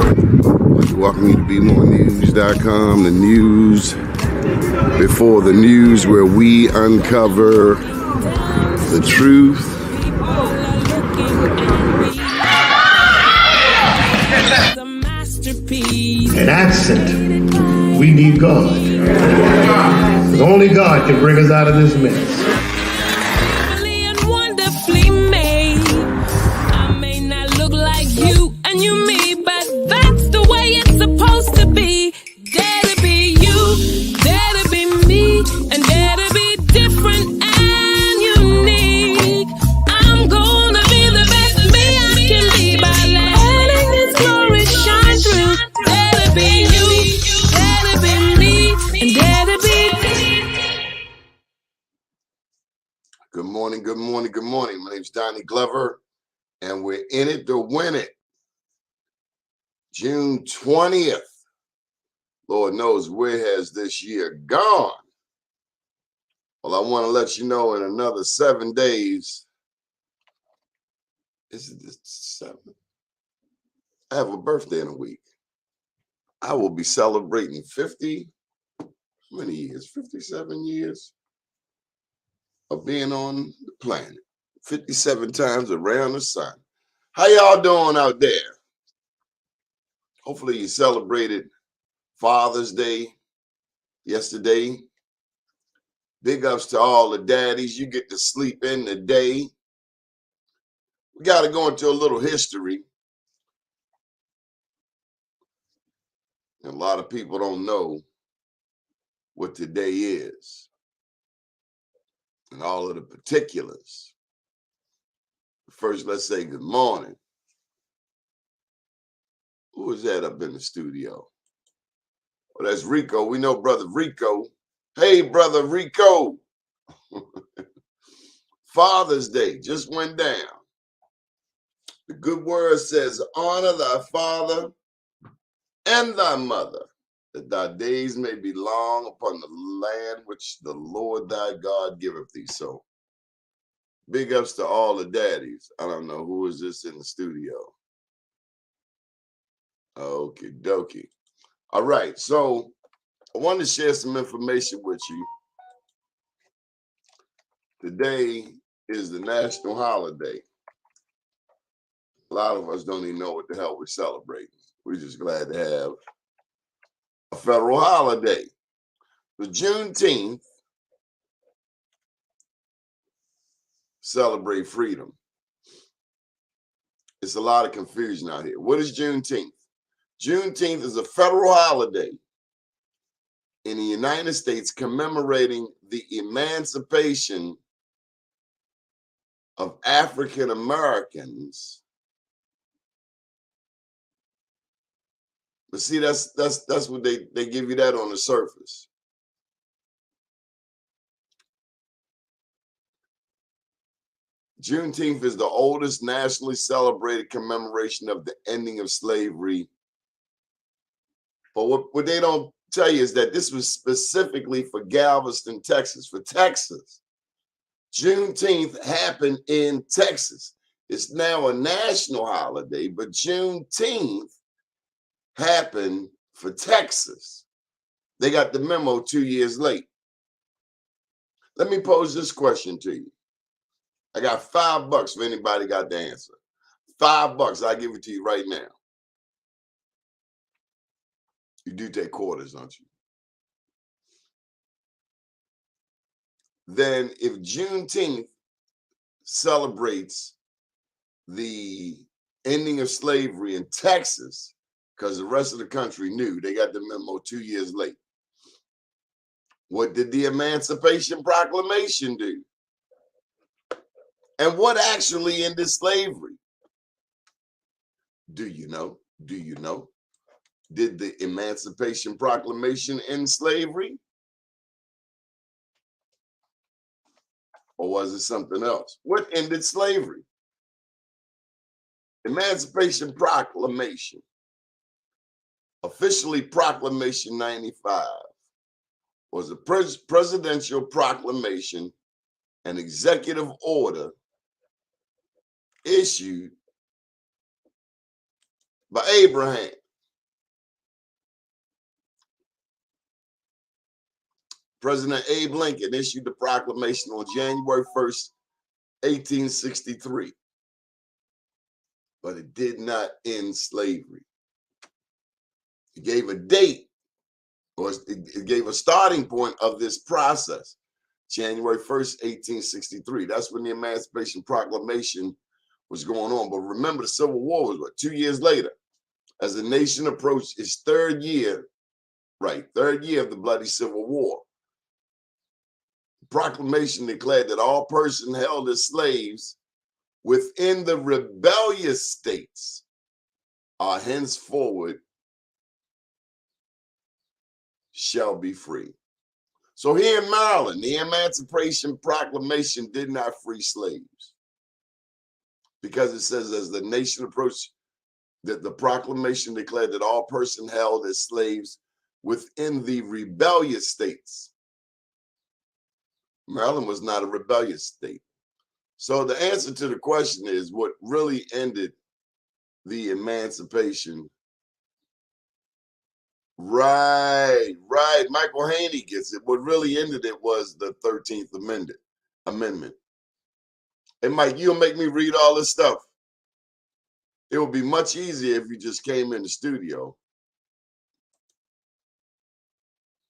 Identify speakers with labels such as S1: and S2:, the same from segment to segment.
S1: Welcome you to BeMoreNews.com, the news before the news, where we uncover the truth.
S2: An accent. We need God. Because only God can bring us out of this mess.
S3: Wonderfully made. I may not look like you and you me, but that's the way it's supposed to be. Dare to be you, dare to be me, and dare to be different and unique. I'm gonna be the best me I can be by letting this glory shine through. Dare to be you, dare to be me, and dare to be.
S1: Good morning, good morning, good morning. My name's Donnie Glover, and we're in it to win it. June 20th. Lord knows where has this year gone. Well, I want to let you know in another 7 days. Is it the 7th? I have a birthday in a week. I will be celebrating 50, how many years? 57 years of being on the planet. 57 times around the sun. How y'all doing out there? Hopefully you celebrated Father's Day yesterday. Big ups to all the daddies. You get to sleep in the day. We got to go into a little history. And a lot of people don't know what today is and all of the particulars. First, let's say good morning. Who is that up in the studio? Well, that's Rico. We know Brother Rico. Hey, Brother Rico. Father's Day just went down. The good word says, honor thy father and thy mother, that thy days may be long upon the land which the Lord thy God giveth thee. So, big ups to all the daddies. I don't know who is this in the studio. Okie dokie. All right, so I wanted to share some information with you. Today is the national holiday. A lot of us don't even know what the hell we're celebrating. We're just glad to have a federal holiday. The Juneteenth, celebrate freedom. It's a lot of confusion out here. What is Juneteenth? Juneteenth is a federal holiday in the United States commemorating the emancipation of African Americans. But see, that's what they give you that on the surface. Juneteenth is the oldest nationally celebrated commemoration of the ending of slavery. But what they don't tell you is that this was specifically for Galveston, Texas, for Texas. Juneteenth happened in Texas. It's now a national holiday, but Juneteenth happened for Texas. They got the memo 2 years late. Let me pose this question to you. I got $5 if anybody got the answer. $5, I'll give it to you right now. You do take quarters, don't you? Then if Juneteenth celebrates the ending of slavery in Texas, because the rest of the country knew, they got the memo 2 years late. What did the Emancipation Proclamation do? And what actually ended slavery? Do you know? Do you know? Did the Emancipation Proclamation end slavery? Or was it something else? What ended slavery? Emancipation Proclamation, officially Proclamation 95, was a presidential proclamation, an executive order issued by Abraham. President Abe Lincoln issued the proclamation on January 1st, 1863. But it did not end slavery. It gave a date, or it gave a starting point of this process. January 1st, 1863. That's when the Emancipation Proclamation was going on. But remember, the Civil War was, what, 2 years later? As the nation approached its third year of the bloody Civil War. The proclamation declared that all persons held as slaves within the rebellious states are henceforward shall be free. So here in Maryland, the Emancipation Proclamation did not free slaves, because it says as the nation approached, that the proclamation declared that all persons held as slaves within the rebellious states. Maryland was not a rebellious state. So the answer to the question is, what really ended the emancipation? Right. Michael Haney gets it. What really ended it was the 13th Amendment. And Mike, you'll make me read all this stuff. It would be much easier if you just came in the studio.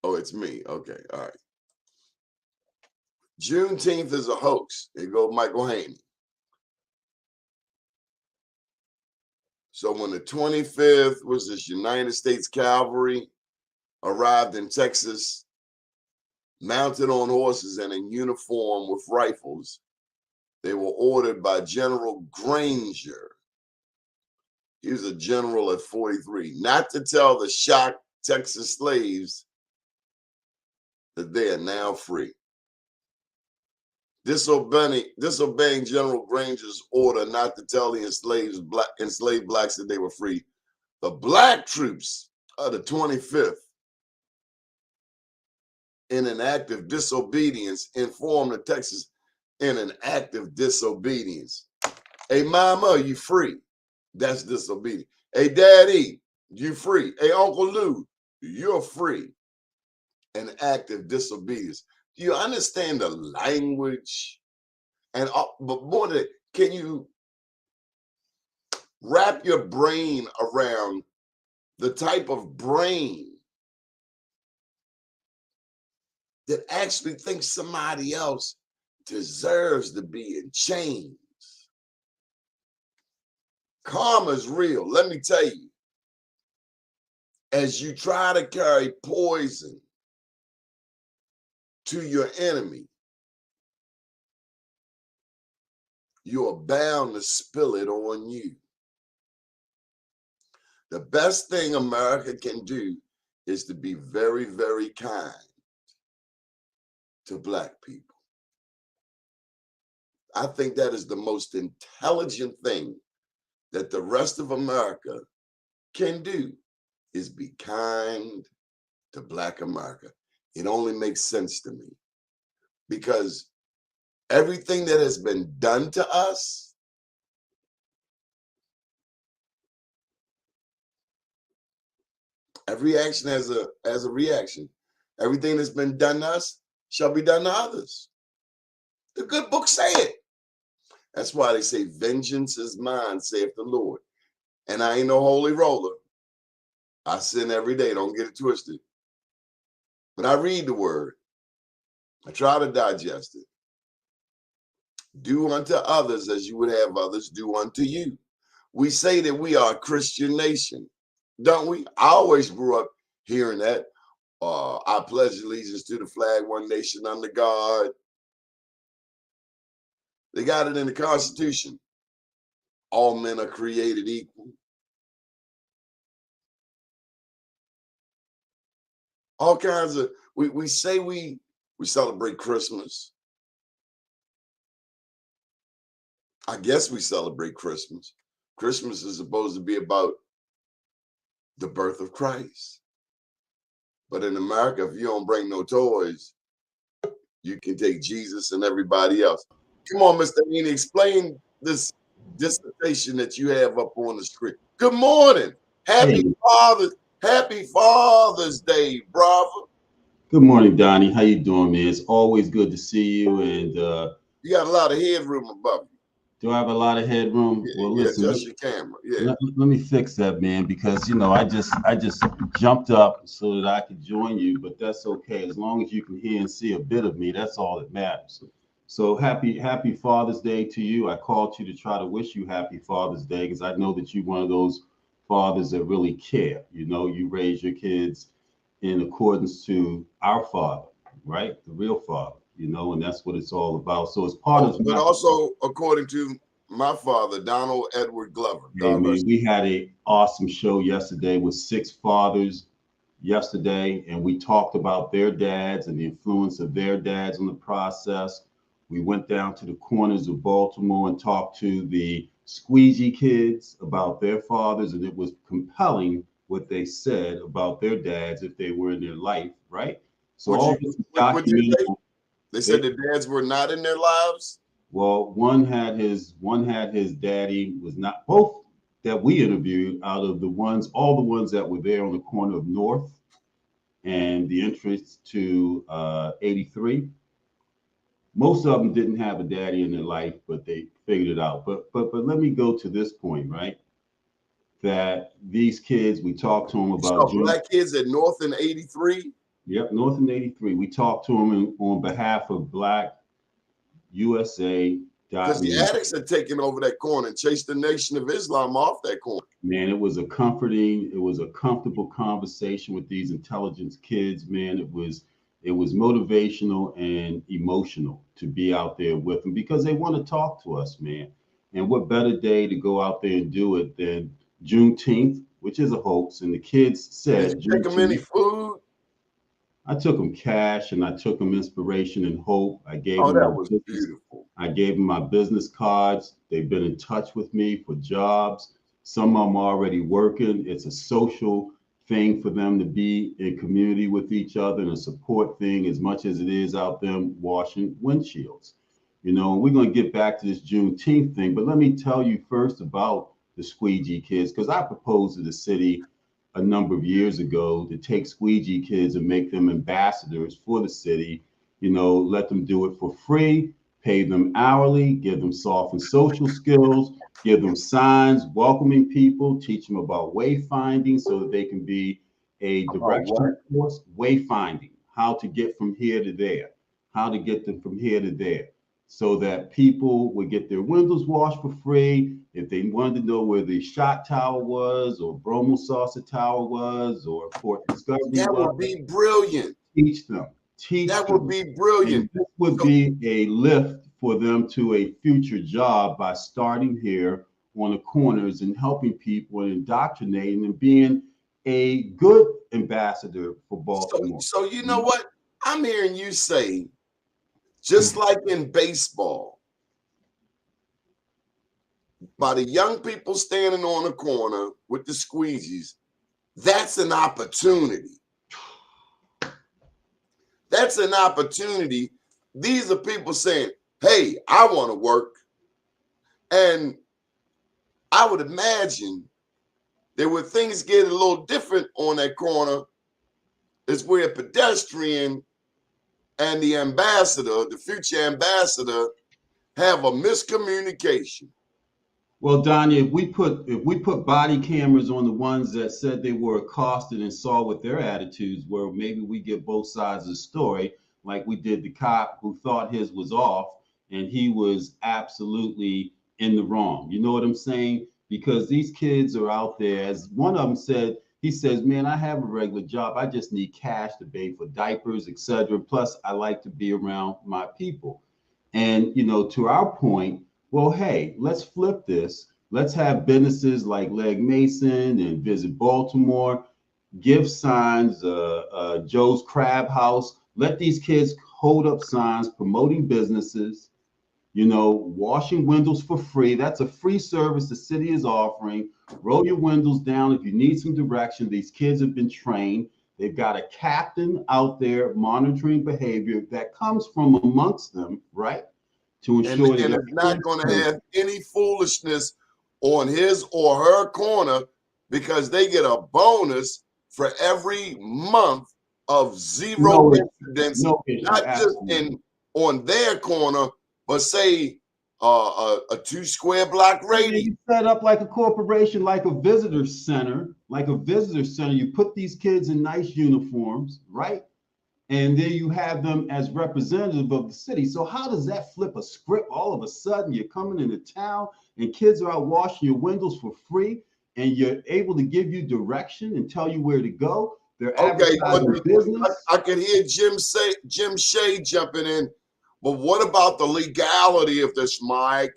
S1: Oh, it's me. Okay. All right. Juneteenth is a hoax. There goes Michael Haney. So when the 25th was this United States Cavalry arrived in Texas, mounted on horses and in uniform with rifles, they were ordered by General Granger. He was a general at 43, not to tell the shocked Texas slaves that they are now free. Disobeying General Granger's order not to tell the enslaved blacks that they were free, the black troops of the 25th, in an act of disobedience, informed the Texas in an act of disobedience. Hey, mama, you free? That's disobedience. Hey, daddy, you free? Hey, Uncle Lou, you're free. An act of disobedience. Do you understand the language? And but more than that, can you wrap your brain around the type of brain that actually thinks somebody else deserves to be in chains? Karma is real. Let me tell you, as you try to carry poison to your enemy, you are bound to spill it on you. The best thing America can do is to be very, very kind to black people. I think that is the most intelligent thing that the rest of America can do, is be kind to black America. It only makes sense to me, because everything that has been done to us, every action has a reaction. Everything that's been done to us shall be done to others. The good book say it. That's why they say, vengeance is mine, saith the Lord. And I ain't no holy roller. I sin every day. Don't get it twisted. But I read the word. I try to digest it. Do unto others as you would have others do unto you. We say that we are a Christian nation, don't we? I always grew up hearing that. I pledge allegiance to the flag, one nation under God. They got it in the Constitution. All men are created equal. All kinds of, we say we celebrate Christmas. I guess we celebrate Christmas. Christmas is supposed to be about the birth of Christ. But in America, if you don't bring no toys, you can take Jesus and everybody else. Come on, Mr. Haney, explain this dissertation that you have up on the screen. Good morning. Happy Father's Day, brother.
S4: Good morning, Donnie. How you doing, man? It's always good to see you. And
S1: You got a lot of headroom above you.
S4: do I have a lot of headroom?
S1: Yeah,
S4: Well,
S1: yeah,
S4: listen.
S1: adjust your camera. Yeah.
S4: Let me fix that, man, because I just jumped up so that I could join you, but that's okay as long as you can hear and see a bit of me. That's all that matters. So happy Father's Day to you. I called you to try to wish you happy Father's Day because I know that you're one of those fathers that really care. You know, you raise your kids in accordance to our Father, right? The real Father. You know, and that's what it's all about. So as part of
S1: But
S4: my
S1: also according to my father, Donald Edward Glover.
S4: Hey
S1: God
S4: man,
S1: rest.
S4: we had a awesome show yesterday with 6 fathers yesterday, and we talked about their dads and the influence of their dads on the process. We went down to the corners of Baltimore and talked to the squeegee kids about their fathers, and it was compelling what they said about their dads if they were in their life, right? So
S1: Would
S4: all
S1: you
S4: this is
S1: would you
S4: documented.
S1: say they said the dads were not in their lives?
S4: Well, one had his daddy was not both that we interviewed out of the ones all the ones that were there on the corner of North and the entrance to 83. Most of them didn't have a daddy in their life, but they figured it out. But let me go to this point, right? That these kids, we talked to them
S1: You saw
S4: about June.
S1: black kids at North in 83.
S4: Yep, North in 83. We talked to them on behalf of Black USA.
S1: Because the addicts had taken over that corner and chased the Nation of Islam off that corner.
S4: Man, it was a comfortable conversation with these intelligence kids, man. It was motivational and emotional to be out there with them because they want to talk to us, man. And what better day to go out there and do it than Juneteenth, which is a hoax. And the kids said
S1: Did you take them any food?
S4: I took them cash and I took them inspiration and hope. I gave
S1: Oh,
S4: them
S1: that
S4: my
S1: was
S4: business.
S1: beautiful.
S4: I gave them my business cards. They've been in touch with me for jobs. Some of them are already working. It's a social thing for them to be in community with each other and a support thing as much as it is out them washing windshields. You know, we're going to get back to this Juneteenth thing, but let me tell you first about the squeegee kids because I proposed to the city a number of years ago to take squeegee kids and make them ambassadors for the city. You know, let them do it for free, pay them hourly, give them soft and social skills, give them signs, welcoming people, teach them about wayfinding so that they can be a
S1: About
S4: directional
S1: what?
S4: force, wayfinding, how to get from here to there, how to get them from here to there, so that people would get their windows washed for free. If they wanted to know where the shot tower was, or Bromo Saucer Tower was, or Port Discovery
S1: That
S4: was,
S1: would be brilliant.
S4: teach them, teach
S1: That would
S4: them.
S1: be
S4: And
S1: brilliant.
S4: this would
S1: So,
S4: be a lift for them to a future job by starting here on the corners and helping people and indoctrinating and being a good ambassador for Baltimore.
S1: so you know what? I'm hearing you say, just like in baseball, by the young people standing on the corner with the squeegees, that's an opportunity. That's an opportunity. These are people saying, hey, I want to work. And I would imagine that when things get a little different on that corner, is where a pedestrian and the ambassador, the future ambassador, have a miscommunication.
S4: Well, Donnie, if we put body cameras on the ones that said they were accosted and saw what their attitudes were, maybe we get both sides of the story, like we did the cop who thought his was off and he was absolutely in the wrong. You know what I'm saying? Because these kids are out there, as one of them said, he says, "Man, I have a regular job. I just need cash to pay for diapers, etc. Plus, I like to be around my people." And to our point, well, hey, let's flip this. Let's have businesses like Leg Mason and Visit Baltimore, give signs, Joe's Crab House. Let these kids hold up signs promoting businesses, washing windows for free. That's a free service the city is offering. Roll your windows down if you need some direction. These kids have been trained. They've got a captain out there monitoring behavior that comes from amongst them, right? To ensure
S1: And
S4: that
S1: it's not going to have any foolishness on his or her corner because they get a bonus for every month of zero
S4: No issue.
S1: incidents,
S4: No issue.
S1: not just
S4: Absolutely.
S1: on their corner, but say a 2 square block
S4: Yeah,
S1: radius.
S4: you set up like a corporation, like a visitor center, You put these kids in nice uniforms, right? And then you have them as representative of the city. So how does that flip a script? All of a sudden, you're coming into town and kids are out washing your windows for free, and you're able to give you direction and tell you where to go. They're
S1: Okay, but
S4: advertising business.
S1: I can hear Jim Shea jumping in. But what about the legality of this, Mike?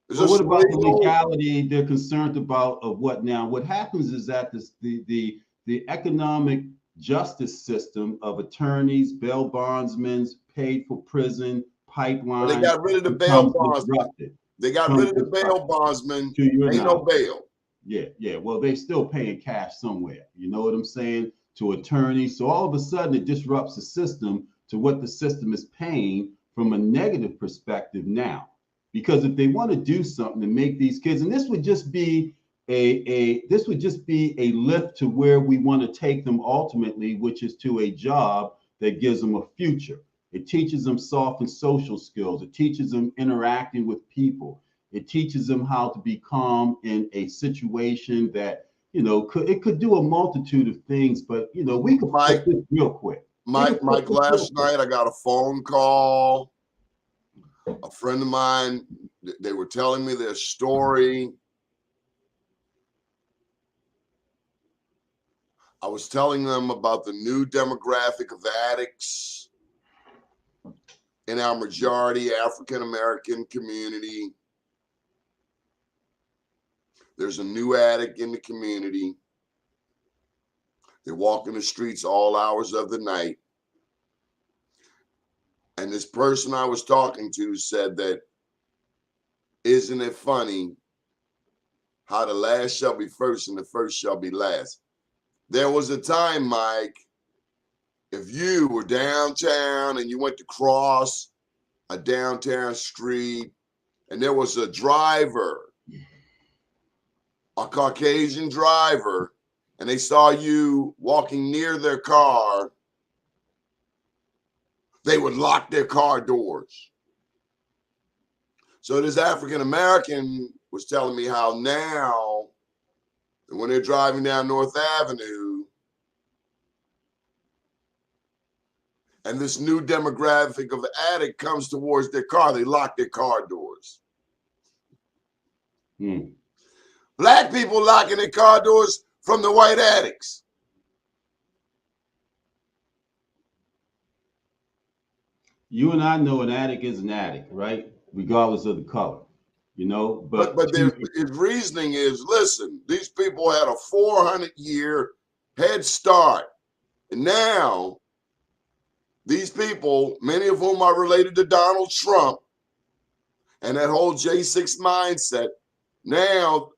S1: Is
S4: But
S1: this
S4: what about the
S1: legal?
S4: legality they're concerned about of what now? What happens is that the economic justice system of attorneys, bail bondsmen, paid for prison,
S1: Well, they
S4: pipeline
S1: got rid of the bail
S4: becomes
S1: bondsman.
S4: disrupted.
S1: They got rid of the bail bondsman.
S4: To your
S1: Ain't no
S4: knowledge.
S1: bail.
S4: Yeah. Well, they still paying cash somewhere. You know what I'm saying? To attorneys. So all of a sudden it disrupts the system to what the system is paying from a negative perspective now. Because if they want to do something to make these kids, and this would just be a lift to where we want to take them ultimately, which is to a job that gives them a future. It teaches them soft and social skills. It teaches them interacting with people. It teaches them how to be calm in a situation that, it could do a multitude of things, but we could
S1: Mike,
S4: flip this real quick.
S1: Mike, last night I got a phone call. A friend of mine, they were telling me their story. I was telling them about the new demographic of addicts in our majority African-American community. There's a new addict in the community. They walk in the streets all hours of the night. And this person I was talking to said that, isn't it funny how the last shall be first and the first shall be last? There was a time, Mike, if you were downtown and you went to cross a downtown street and there was a driver, a Caucasian driver, and they saw you walking near their car, they would lock their car doors. So this African American was telling me how now, when they're driving down North Avenue, and this new demographic of addict comes towards their car, they lock their car doors. Black people locking their car doors from the white addicts.
S4: You and I know an addict is an addict, right? Regardless of the color, But
S1: his reasoning is, listen, these people had a 400-year head start. And now, these people, many of whom are related to Donald Trump and that whole J6 mindset, now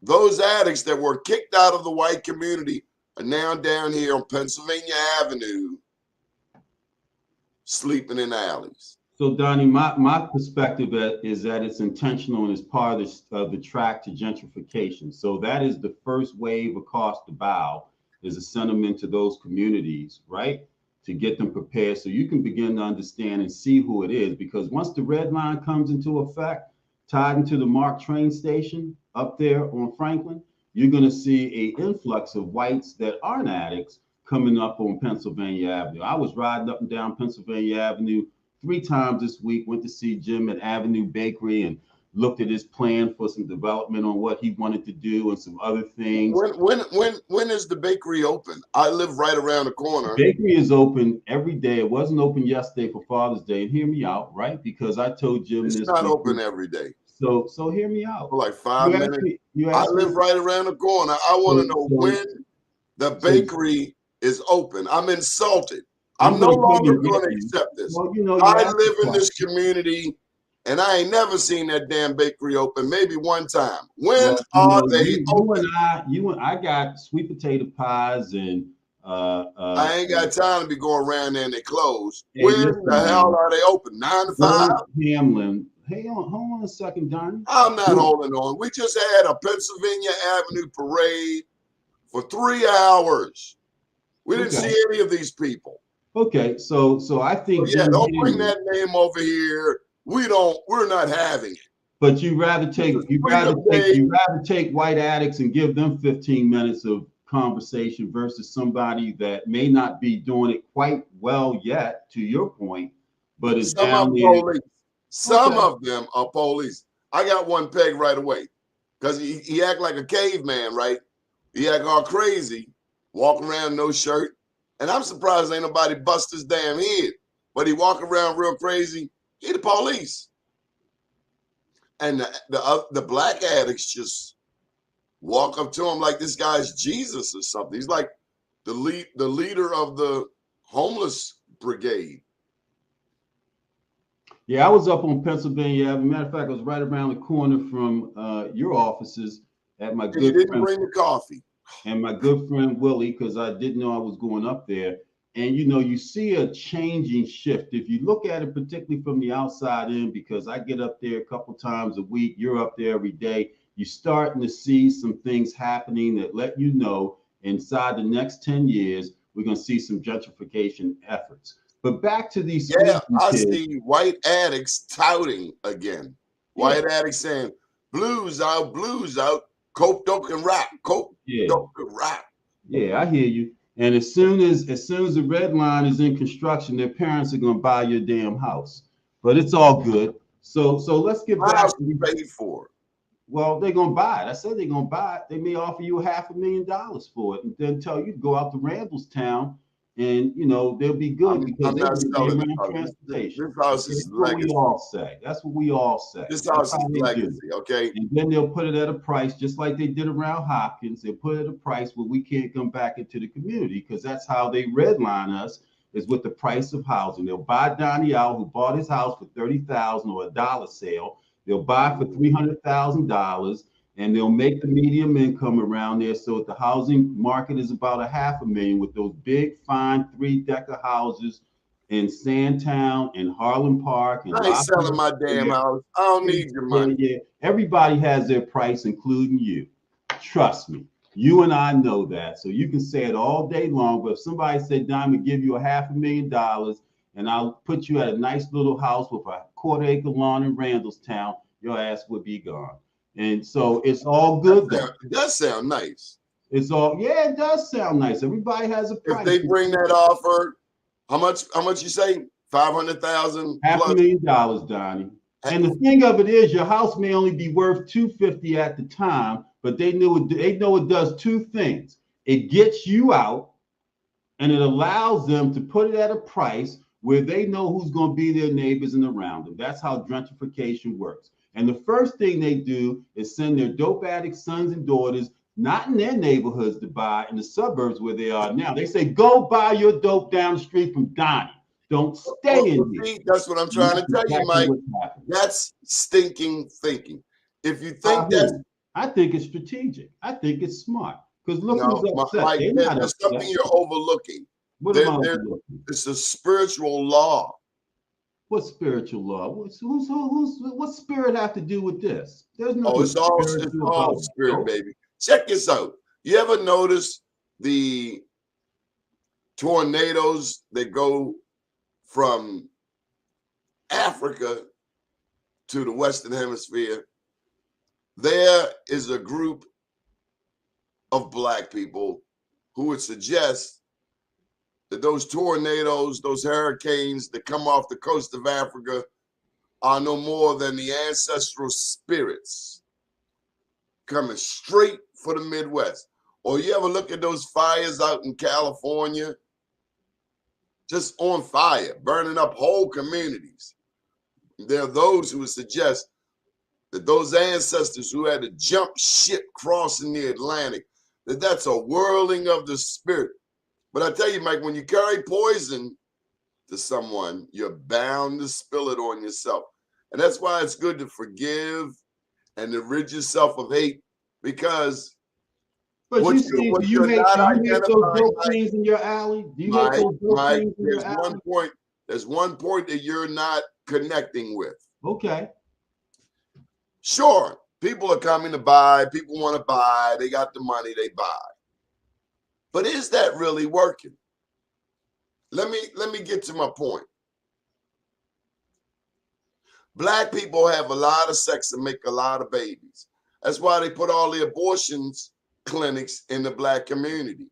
S1: those addicts that were kicked out of the white community are now down here on Pennsylvania Avenue sleeping in alleys.
S4: So, Donnie, my perspective is that it's intentional and it's part of the track to gentrification. So that is the first wave across the bow, is a sentiment to those communities, right? To get them prepared so you can begin to understand and see who it is. Because once the red line comes into effect, tied into the MARC train station up there on Franklin, you're going to see an influx of whites that aren't addicts coming up on Pennsylvania Avenue. I was riding up and down Pennsylvania Avenue 3 times this week, went to see Jim at Avenue Bakery and looked at his plan for some development on what he wanted to do and some other things.
S1: When is the bakery open? I live right around the corner.
S4: The bakery is open every day. It wasn't open yesterday for Father's Day. And hear me out, right? Because I told Jim
S1: it's not open every day.
S4: So hear me out.
S1: For like 5 minutes. I live right around the corner. I want to know when the bakery is open. I'm insulted. I'm no longer going to accept this.
S4: Well,
S1: I live in this community, and I ain't never seen that damn bakery open. Maybe one time. When are they open?
S4: I got sweet potato pies and
S1: I ain't got time to be going around there and they close.
S4: Hey,
S1: when the hell are they open? 9 to 5?
S4: Hamlin. Hey, hold on a second, Donnie.
S1: I'm not holding on. We just had a Pennsylvania Avenue parade for 3 hours. We didn't
S4: Okay.
S1: see any of these people.
S4: Okay, so I think
S1: Yeah,
S4: Jim
S1: don't bring
S4: Henry,
S1: that name over here. We're not having it.
S4: but you rather
S1: This is
S4: rather
S1: Freedom Day.
S4: take white addicts and give them 15 minutes of conversation versus somebody that may not be doing it quite well yet, to your point, but is
S1: Some are
S4: down there.
S1: police. Some
S4: Okay.
S1: of them are police. I got one peg right away because he act like a caveman, right? He act all crazy, walking around no shirt. And I'm surprised ain't nobody bust his damn head. But he walk around real crazy. He the police. And the black addicts just walk up to him like this guy's Jesus or something. He's like the leader of the homeless brigade.
S4: Yeah, I was up on Pennsylvania Avenue. Matter of fact, I was right around the corner from your offices at my
S1: And you
S4: good
S1: didn't
S4: friend
S1: bring the coffee.
S4: and my good friend Willie, because I didn't know I was going up there. And you see a changing shift. If you look at it, particularly from the outside in, because I get up there a couple times a week, you're up there every day. You're starting to see some things happening that let you know inside the next 10 years, we're going to see some gentrification efforts. But back to these
S1: Yeah, I
S4: kids.
S1: see white addicts touting again. White addicts saying, blues out, coke, dope, and rap, coke,
S4: Yeah.
S1: dope, and rap.
S4: Yeah, I hear you. And as soon as the red line is in construction, their parents are going to buy your damn house. But it's all good. So let's get
S1: My
S4: back
S1: house
S4: to
S1: is paid for.
S4: well, they're going to buy it. I said they're going to buy it. They may offer you $500,000 for it and then tell you to go out to Randallstown and they'll be good because
S1: I'm
S4: they're
S1: not
S4: going to be
S1: selling this
S4: around
S1: house.
S4: transportation.
S1: This house is
S4: That's what we
S1: legacy.
S4: all say. That's what we all say.
S1: This
S4: That's
S1: house
S4: how
S1: is
S4: they do.
S1: legacy, okay?
S4: And then they'll put it at a price, just like they did around Hopkins. They'll put it at a price where we can't come back into the community because that's how they redline us, is with the price of housing. They'll buy Donnie out, who bought his house for $30,000 or a dollar sale. They'll buy for $300,000, and they'll make the medium income around there. So if the housing market is about $500,000 with those big, fine 3-decker houses in Sandtown and Harlem Park and
S1: I ain't selling my damn house. I don't need your money.
S4: Yeah. Everybody has their price, including you. Trust me. You and I know that. So you can say it all day long. But if somebody said, "Don, I'm gonna give you $500,000 and I'll put you at a nice little house with a quarter-acre lawn in Randallstown," your ass would be gone. And so it's all good.
S1: It does sound nice.
S4: It's all, yeah, it does sound nice. Everybody has a price.
S1: If they bring that offer, how much you say? 500,000
S4: $500,000, Donnie. And the thing of it is, your house may only be worth $250 at the time, but they know it does two things. It gets you out, and it allows them to put it at a price where they know who's going to be their neighbors and around them. That's how gentrification works. And the first thing they do is send their dope addict sons and daughters, not in their neighborhoods to buy, in the suburbs where they are now. They say, go buy your dope down the street from Donnie. Don't stay in here.
S1: That's what I'm trying to tell you, Mike. That's stinking thinking. If you think
S4: I think it's strategic. I think it's smart. Because look who's upset.
S1: Mike, there's something you're overlooking.
S4: What am I overlooking?
S1: It's a spiritual law.
S4: What spiritual law? What spirit have to do with this? There's no.
S1: It's all spirit, baby. Check this out. You ever notice the tornadoes that go from Africa to the Western Hemisphere? There is a group of Black people who would suggest that those tornadoes, those hurricanes that come off the coast of Africa are no more than the ancestral spirits coming straight for the Midwest. Or you ever look at those fires out in California, just on fire, burning up whole communities? There are those who would suggest that those ancestors who had to jump ship crossing the Atlantic, that's a whirling of the spirit. But I tell you, Mike, when you carry poison to someone, you're bound to spill it on yourself. And that's why it's good to forgive and to rid yourself of hate, because
S4: do you hate those dope things in your alley? Do you hate those dope things in your alley?
S1: There's one point that you're not connecting with.
S4: Okay.
S1: Sure, people are coming to buy. People want to buy. They got the money, they buy. But is that really working? Let me get to my point. Black people have a lot of sex and make a lot of babies. That's why they put all the abortions clinics in the black community.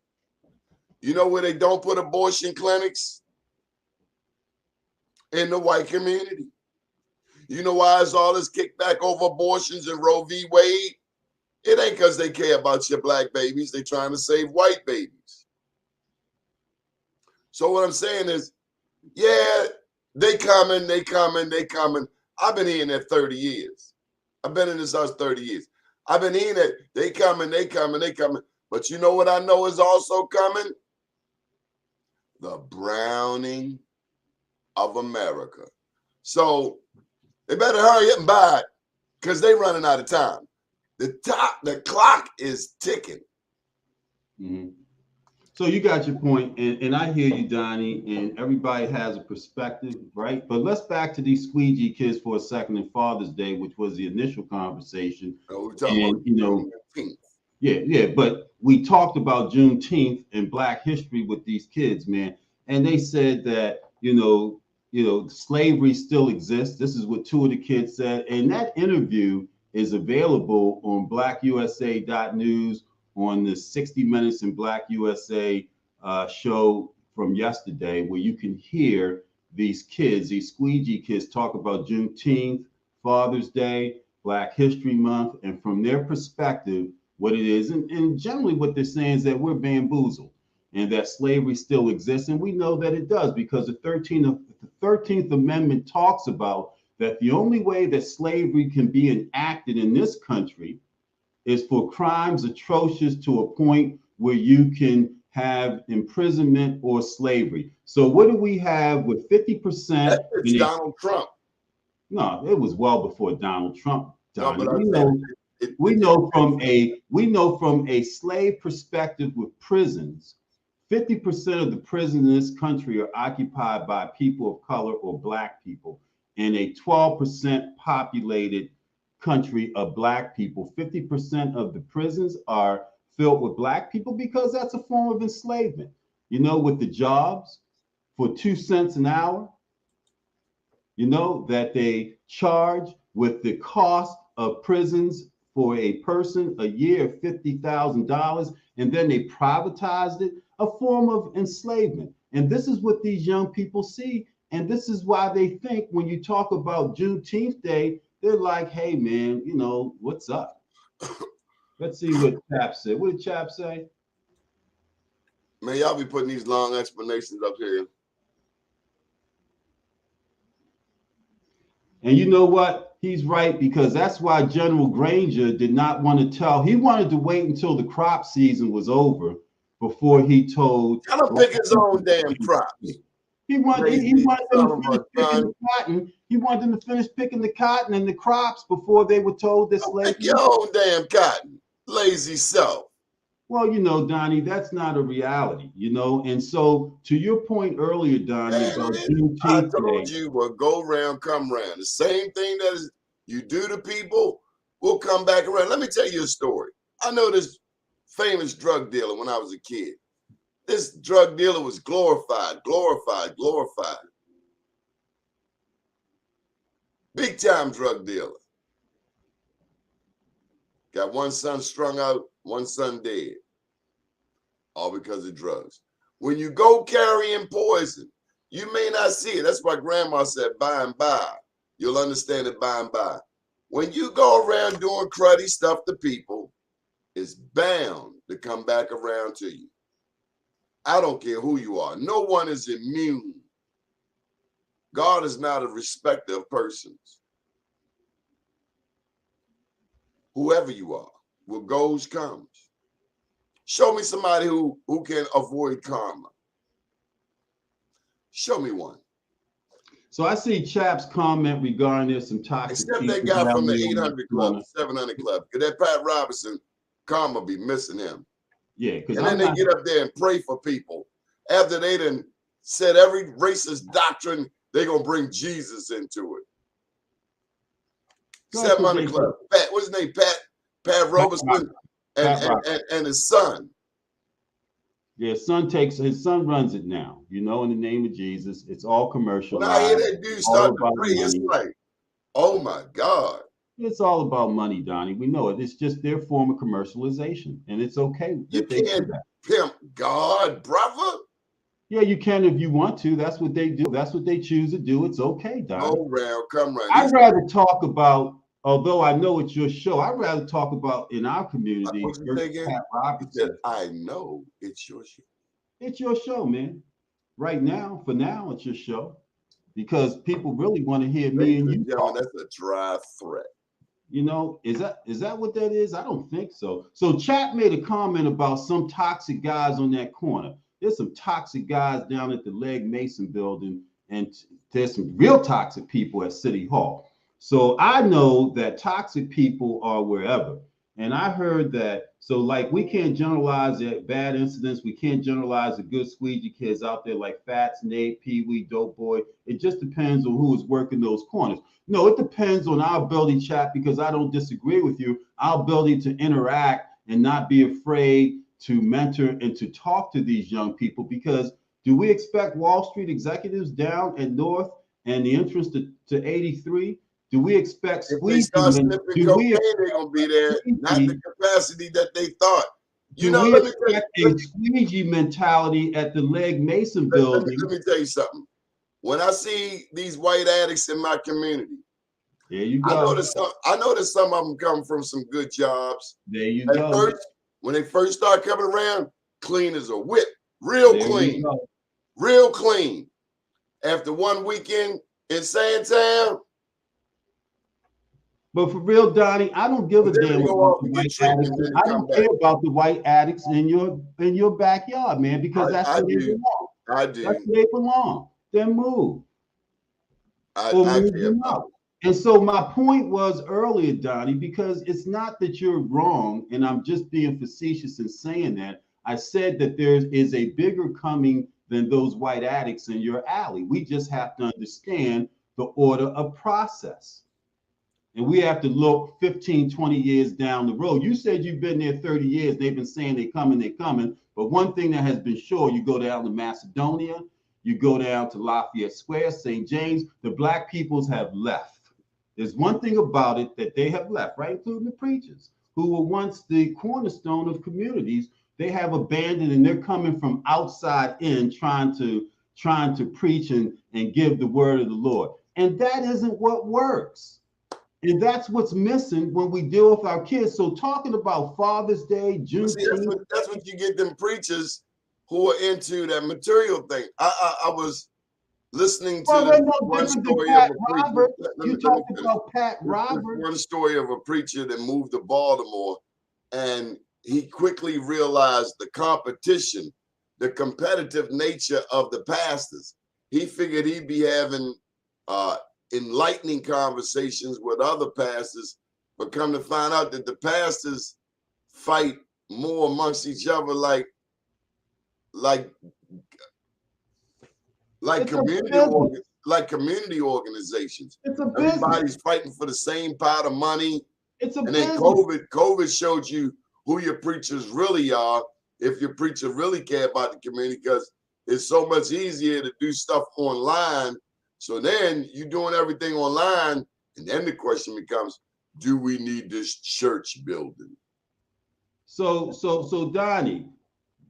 S1: You know where they don't put abortion clinics? In the white community. You know why it's all this kickback over abortions and Roe v. Wade? It ain't because they care about your black babies. They're trying to save white babies. So what I'm saying is, yeah, they coming. I've been hearing that 30 years. I've been in this house 30 years. I've been hearing that they coming. But you know what I know is also coming? The browning of America. So they better hurry up and buy it because they running out of time. The clock is ticking.
S4: Mm-hmm. So you got your point, and I hear you, Donnie, and everybody has a perspective, right? But let's back to these squeegee kids for a second in Father's Day, which was the initial conversation.
S1: We're talking about Juneteenth.
S4: Yeah, but we talked about Juneteenth and Black history with these kids, man, and they said that slavery still exists. This is what two of the kids said, and that interview is available on blackusa.news on the 60 Minutes in Black USA show from yesterday, where you can hear these kids, these squeegee kids, talk about Juneteenth, Father's Day, Black History Month, and from their perspective, what it is. And generally what they're saying is that we're bamboozled and that slavery still exists. And we know that it does because the 13th Amendment talks about that the only way that slavery can be enacted in this country is for crimes atrocious to a point where you can have imprisonment or slavery. So what do we have with 50%?
S1: It's Donald Trump.
S4: No, it was well before Donald Trump. Donnie.
S1: No,
S4: we know from a slave perspective with prisons, 50% of the prisons in this country are occupied by people of color or black people. In a 12% populated country of black people, 50% of the prisons are filled with black people because that's a form of enslavement. You know, with the jobs for 2 cents an hour, you know, that they charge with the cost of prisons for a person a year of $50,000, and then they privatized it, a form of enslavement. And this is what these young people see. And this is why they think when you talk about Juneteenth Day, they're like, hey, man, you know, what's up? Let's see what Chap said. What did Chap say?
S1: Man, y'all be putting these long explanations up here.
S4: And you know what? He's right, because that's why General Granger did not want to tell. He wanted to wait until the crop season was over before he told.
S1: Tell him pick his own damn crops.
S4: He wanted them to finish picking the cotton. He wanted them to finish picking the cotton and the crops before they were told this slavery.
S1: Pick your own damn cotton, lazy self.
S4: Well, you know, Donnie, that's not a reality, you know. And so, to your point earlier, Donnie, about
S1: I told you, well, go round, come round. The same thing that is you do to people will come back around. Let me tell you a story. I know this famous drug dealer when I was a kid. This drug dealer was glorified. Big time drug dealer. Got one son strung out, one son dead. All because of drugs. When you go carrying poison, you may not see it. That's why grandma said by and by. You'll understand it by and by. When you go around doing cruddy stuff to people, it's bound to come back around to you. I don't care who you are. No one is immune. God is not a respecter of persons. Whoever you are, what goes comes. Show me somebody who can avoid karma. Show me one.
S4: So I see Chap's comment regarding there's some toxic.
S1: Except that guy from the 800 club, the 700 club. Because that Pat Robertson, karma be missing him.
S4: Yeah, because
S1: and then they get up there and pray for people. After they done said every racist doctrine, they're going to bring Jesus into it. 700 club. Pat, what's his name? Pat Robertson and his son.
S4: Yeah, his son runs it now. In the name of Jesus, it's all
S1: When I hear
S4: commercialized,
S1: that dude
S4: all
S1: start to
S4: about
S1: pray, it's
S4: money.
S1: like, oh my God.
S4: It's all about money, Donnie. We know it. It's just their form of commercialization, and it's okay
S1: You
S4: that they do
S1: can't
S4: that.
S1: pimp God, brother.
S4: Yeah, you can if you want to. That's what they do. That's what they choose to do. It's okay, Donnie.
S1: Go round, come round.
S4: I'd rather talk about, although I know it's your show, I'd rather talk about in our community
S1: What you say
S4: versus
S1: again?
S4: Pat
S1: He said,
S4: Robertson.
S1: I know it's your shit.
S4: It's your show, man. Right now, for now, it's your show because people really want to hear me
S1: Ladies
S4: and
S1: and
S4: you
S1: gentlemen,
S4: talk.
S1: that's a dry threat.
S4: Is that what that is? I don't think so. So Chat made a comment about some toxic guys on that corner. There's some toxic guys down at the Leg Mason building, and there's some real toxic people at City Hall. So I know that toxic people are wherever. And I heard that, so like we can't generalize the bad incidents. We can't generalize the good squeegee kids out there like Fats, Nate, Pee Wee, Dope Boy. It just depends on who is working those corners. No, it depends on our ability, Chat, because I don't disagree with you. Our ability to interact and not be afraid to mentor and to talk to these young people. Because do we expect Wall Street executives down at North and the entrance to 83? Do we expect
S1: If they start
S4: squeegee?
S1: sniffing
S4: Do we
S1: cocaine, they're gonna be there, not the
S4: squeegee?
S1: capacity that they thought.
S4: Do we
S1: Let me tell you,
S4: expect a squeegee mentality at the Leg Mason building?
S1: let me tell you something. When I see these white addicts in my community,
S4: There you
S1: I
S4: go.
S1: notice some of them come from some good jobs.
S4: There you
S1: At
S4: go.
S1: first, when they first start coming around, clean as a whip, real
S4: There
S1: clean,
S4: you go.
S1: real clean. After one weekend in Sandtown,
S4: But for real, Donnie, I don't give a
S1: then
S4: damn
S1: they go
S4: about
S1: off
S4: the
S1: and get
S4: white
S1: treatment,
S4: addicts.
S1: then they
S4: I
S1: come
S4: don't care
S1: back.
S4: about the white addicts in your backyard, man, because that's
S1: I
S4: where they
S1: do.
S4: belong.
S1: I
S4: That's
S1: do.
S4: where they belong. Then move or
S1: I
S4: move
S1: care
S4: them
S1: about
S4: out. And so my point was earlier, Donnie, because it's not that you're wrong, and I'm just being facetious in saying that. I said that there is a bigger coming than those white addicts in your alley. We just have to understand the order of process. And we have to look 15, 20 years down the road. You said you've been there 30 years. They've been saying they're coming, they're coming. But one thing that has been sure, you go down to Macedonia, you go down to Lafayette Square, St. James, the black peoples have left. There's one thing about it that they have left, right? Including the preachers, who were once the cornerstone of communities. They have abandoned and they're coming from outside in trying to preach and give the word of the Lord. And that isn't what works. And that's what's missing when we deal with our kids. So talking about Father's Day,
S1: See,
S4: Juneteenth.
S1: that's what you get them preachers who are into that material thing. I was listening to
S4: Well, they're no
S1: one
S4: different than
S1: story of
S4: Pat
S1: a preacher.
S4: Roberts.
S1: Let
S4: You
S1: me finish.
S4: talked about Pat
S1: This
S4: Roberts.
S1: one story of a preacher that moved to Baltimore, and he quickly realized the competition, the competitive nature of the pastors. He figured he'd be having enlightening conversations with other pastors, but come to find out that the pastors fight more amongst each other like
S4: It's a
S1: community
S4: business.
S1: like community organizations.
S4: It's a business.
S1: Everybody's fighting for the same pot of money.
S4: It's a
S1: And then
S4: business.
S1: COVID showed you who your preachers really are, if your preacher really care about the community, because it's so much easier to do stuff online. So then you're doing everything online, and then the question becomes, do we need this church building?
S4: So Donnie,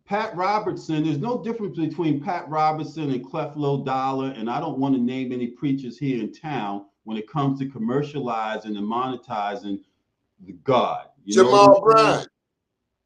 S4: Pat Robertson, there's no difference between Pat Robertson and Creflo Dollar, and I don't want to name any preachers here in town when it comes to commercializing and monetizing the God.
S1: Jamal Bryant.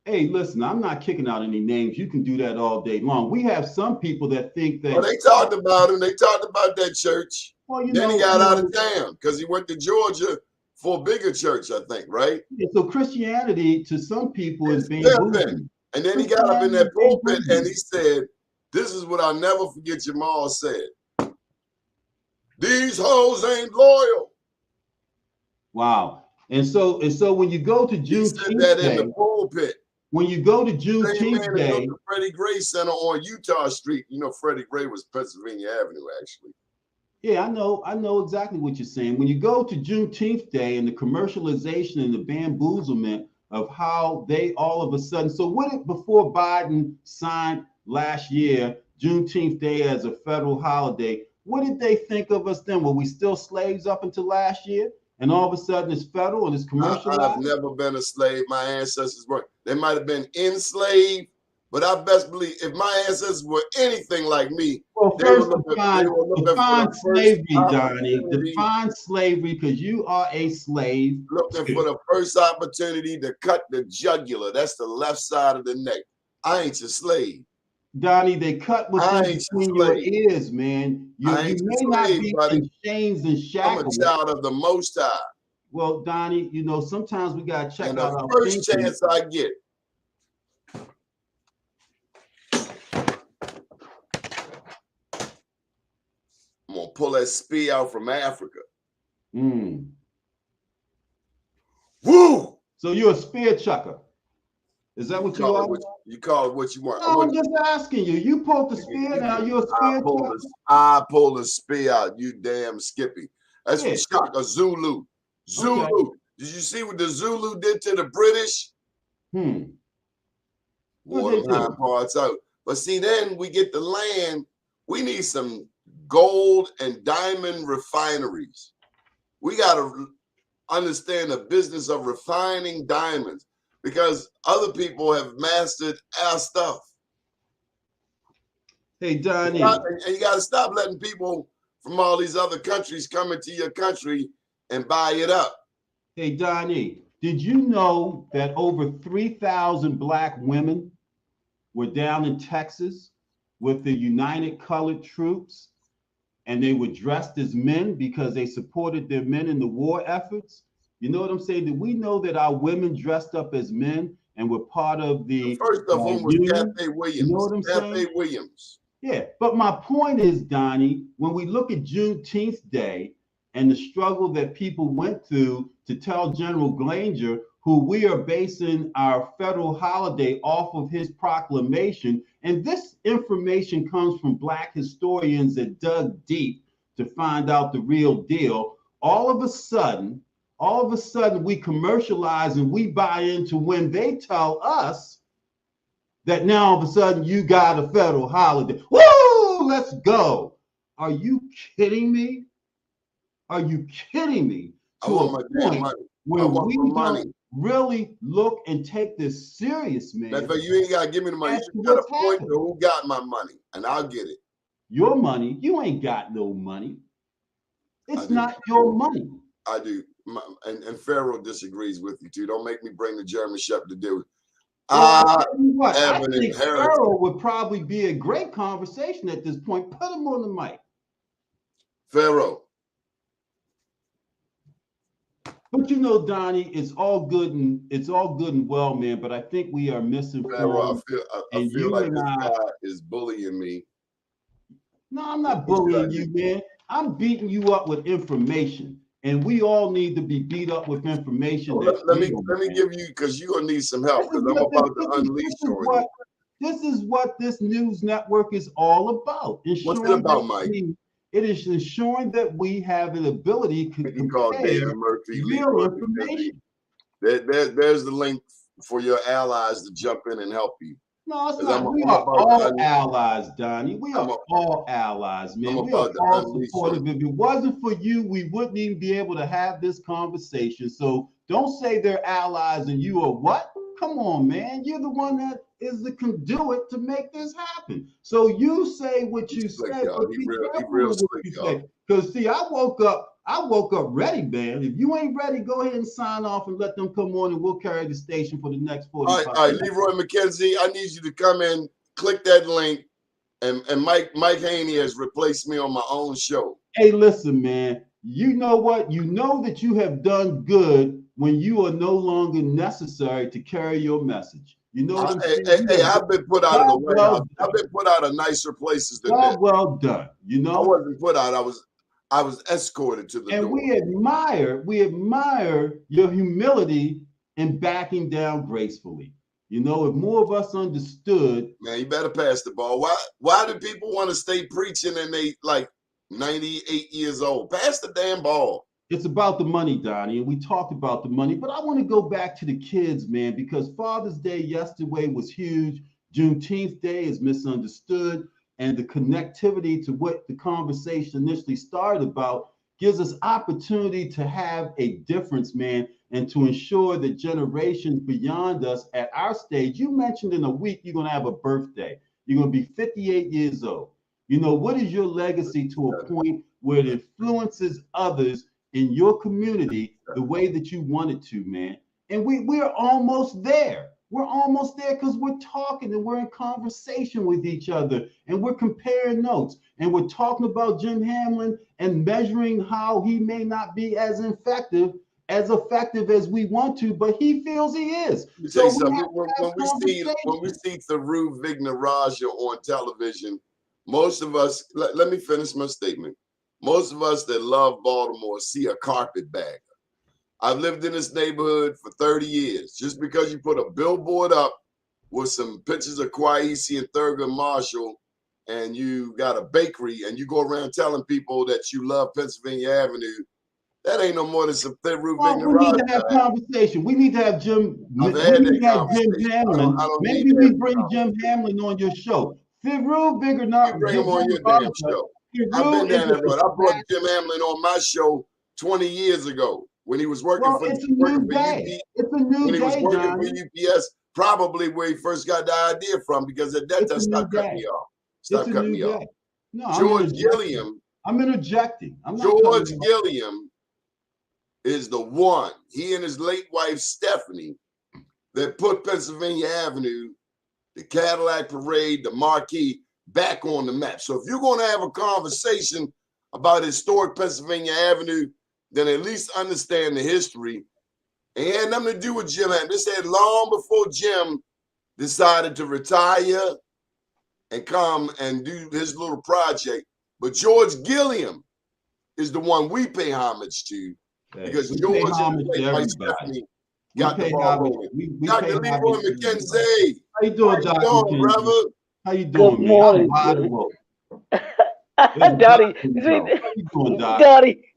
S4: Hey, listen, I'm not kicking out any names. You can do that all day long. We have some people that think that.
S1: Well, they talked about him. They talked about that church.
S4: Well,
S1: Then he got out of town because he went to Georgia for a bigger church, I think, right?
S4: So Christianity to some people is being
S1: pimping. And then he got up in that pulpit and he said, this is what I'll never forget Jamal said. These hoes ain't loyal.
S4: Wow. And so when you go to Juneteenth Day,
S1: in the pulpit.
S4: When you go to Juneteenth Day,
S1: the Freddie Gray Center on Utah Street. You know, Freddie Gray was Pennsylvania Avenue, actually.
S4: Yeah, I know exactly what you're saying. When you go to Juneteenth Day and the commercialization and the bamboozlement of how they all of a sudden. So what if before Biden signed last year, Juneteenth Day as a federal holiday, what did they think of us then? Were we still slaves up until last year? And all of a sudden it's federal and it's
S1: I've
S4: commercialized?
S1: never been a slave. My ancestors were. They might have been enslaved, but I best believe if my ancestors were anything like me,
S4: Well,
S1: they were
S4: first
S1: looking,
S4: define,
S1: for the first
S4: slavery, Donnie.
S1: opportunity,
S4: Define slavery because you are a slave.
S1: looking for the first opportunity to cut the jugular. That's the left side of the neck. I ain't your slave.
S4: Donnie, they cut what's
S1: I
S4: in
S1: ain't your
S4: between your
S1: slave.
S4: ears, man. You
S1: I ain't
S4: may
S1: your
S4: not
S1: slave,
S4: be
S1: buddy.
S4: in chains and
S1: I'm a
S4: shackles.
S1: child of the Most High.
S4: Well, Donnie, you know, sometimes we gotta check
S1: And
S4: out
S1: the
S4: our
S1: first
S4: thinking.
S1: chance I get, I'm gonna pull that spear out from Africa.
S4: Mm.
S1: Woo!
S4: So you're a spear chucker. Is that what you are?
S1: You call it what you want.
S4: No, I'm just asking you. You pulled the spear, now you're a spear chucker?
S1: I pull the spear out, you damn Skippy. That's
S4: Yeah.
S1: from Shaka Zulu. Zulu.
S4: Okay.
S1: Did you see what the Zulu did to the British? Wore them hind parts out. But see, then we get the land. We need some gold and diamond refineries. We got to understand the business of refining diamonds because other people have mastered our stuff.
S4: Hey, Donnie.
S1: And you got to stop letting people from all these other countries come into your country and buy it up.
S4: Hey, Donnie, did you know that over 3,000 Black women were down in Texas with the United Colored Troops, and they were dressed as men because they supported their men in the war efforts? You know what I'm saying? Did we know that our women dressed up as men and were part of the
S1: first of whom was
S4: union?
S1: Cafe Williams.
S4: You know what I'm saying?
S1: Cafe Williams.
S4: Yeah, but my point is, Donnie, when we look at Juneteenth Day and the struggle that people went through to tell General Granger, who we are basing our federal holiday off of his proclamation, and this information comes from Black historians that dug deep to find out the real deal. All of a sudden, we commercialize and we buy into when they tell us that now all of a sudden you got a federal holiday. Woo! Let's go. Are you kidding me? Are you kidding me?
S1: I want my damn money.
S4: When we don't really look and take this serious, man.
S1: Matter of fact, you ain't gotta give me the money. You gotta point to who got my money, and I'll get it.
S4: Your money? You ain't got no money. It's not your money.
S1: I do. And Pharaoh disagrees with you too. Don't make me bring the German Shepherd to do it.
S4: I think Pharaoh would probably be a great conversation at this point. Put him on the mic.
S1: Pharaoh.
S4: But you know, Donnie, it's all good and well, man. But I think we are misinformed.
S1: Pharaoh, I feel like this guy is bullying me.
S4: No, I'm not bullying you, man. I'm beating you up with information. And we all need to be beat up with information.
S1: Let me give you, because you're gonna need some help, because I'm about to unleash on you.
S4: This is what this news network is all about.
S1: What's it about, Mike?
S4: It is ensuring that we have an ability to convey real information.
S1: There's the link for your allies to jump in and help you.
S4: No, it's not. We are all allies, Donnie. We are all allies, man. We are all supportive. If it wasn't for you, we wouldn't even be able to have this conversation. So don't say they're allies and you are what? Come on, man. You're the one that is the conduit to make this happen. So you say what you say, but be careful with what you say. Because see, I woke up ready, man. If you ain't ready, go ahead and sign off and let them come on and we'll carry the station for the next 45
S1: All right, Leroy McKenzie, I need you to come in, click that link, and Mike Haney has replaced me on my own show.
S4: Hey, listen, man. You know what? You know that you have done good when you are no longer necessary to carry your message. You know what I'm saying?
S1: Hey, I've been put out of the White House. I've been put out of nicer places than this.
S4: Well done. You know,
S1: I wasn't put out. I was escorted to the door.
S4: And we admire your humility in backing down gracefully. You know, if more of us understood.
S1: Man, you better pass the ball. Why do people want to stay preaching and they like 98 years old? Pass the damn ball.
S4: It's about the money, Donnie, and we talked about the money, but I want to go back to the kids, man, because Father's Day yesterday was huge. Juneteenth Day is misunderstood, and the connectivity to what the conversation initially started about gives us opportunity to have a difference, man, and to ensure that generations beyond us at our stage, you mentioned in a week you're going to have a birthday. You're going to be 58 years old. You know, what is your legacy to a point where it influences others in your community the way that you want it to, man? And we're almost there. We're almost there because we're talking and we're in conversation with each other and we're comparing notes and we're talking about Jim Hamlin and measuring how he may not be as effective as we want to, but he feels he is.
S1: Let me
S4: So
S1: tell you
S4: we have
S1: something.
S4: to have
S1: When we see Tharu Vignaraja on television, most of us, let me finish my statement. Most of us that love Baltimore see a carpetbagger. I've lived in this neighborhood for 30 years. Just because you put a billboard up with some pictures of Kwesi and Thurgood Marshall, and you got a bakery, and you go around telling people that you love Pennsylvania Avenue, that ain't no more than some Tharu Vignaraja.
S4: We need to have conversation. We need to have Jim.
S1: I've had that conversation.
S4: Jim Hamlin.
S1: I don't
S4: Maybe we bring Jim Hamlin on your show. Tharu Vignaraja.
S1: You bring him on your damn show. I've been down that road. I brought Jim Hamlin on my show 20 years ago when he was working for
S4: it's a new day. It's a new day,
S1: when he was working
S4: Johnny.
S1: for UPS, probably where he first got the idea from, because at that time, stop cutting me off. Stop cutting me off.
S4: No,
S1: George Gilliam.
S4: I'm interjecting.
S1: George Gilliam is the one, he and his late wife, Stephanie, that put Pennsylvania Avenue, the Cadillac Parade, the Marquee, back on the map. So if you're going to have a conversation about historic Pennsylvania Avenue, then at least understand the history. It had nothing to do with Jim Hamlin. This had long before Jim decided to retire and come and do his little project. But George Gilliam is the one we pay homage to, because George and Stephanie got the ball rolling. Dr. Leroy McKenzie.
S4: How you doing, Dr. McKenzie?
S1: Brother?
S4: How you doing,
S5: Good morning,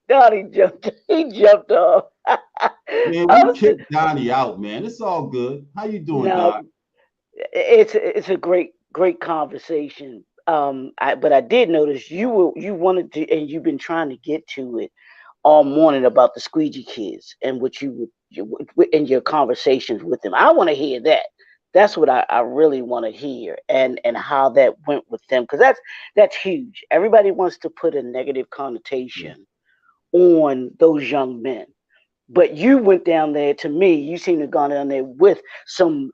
S5: Donnie jumped. He jumped off.
S4: Man, we kicked Donnie out, man. It's all good. How you doing, Doc?
S5: It's a great conversation. But I did notice you wanted to, and you've been trying to get to it all morning about the squeegee kids and what you would in your conversations with them. I want to hear that. That's what I really want to hear, and how that went with them, because that's huge. Everybody wants to put a negative connotation on those young men, but you went down there. To me, you seem to have gone down there with some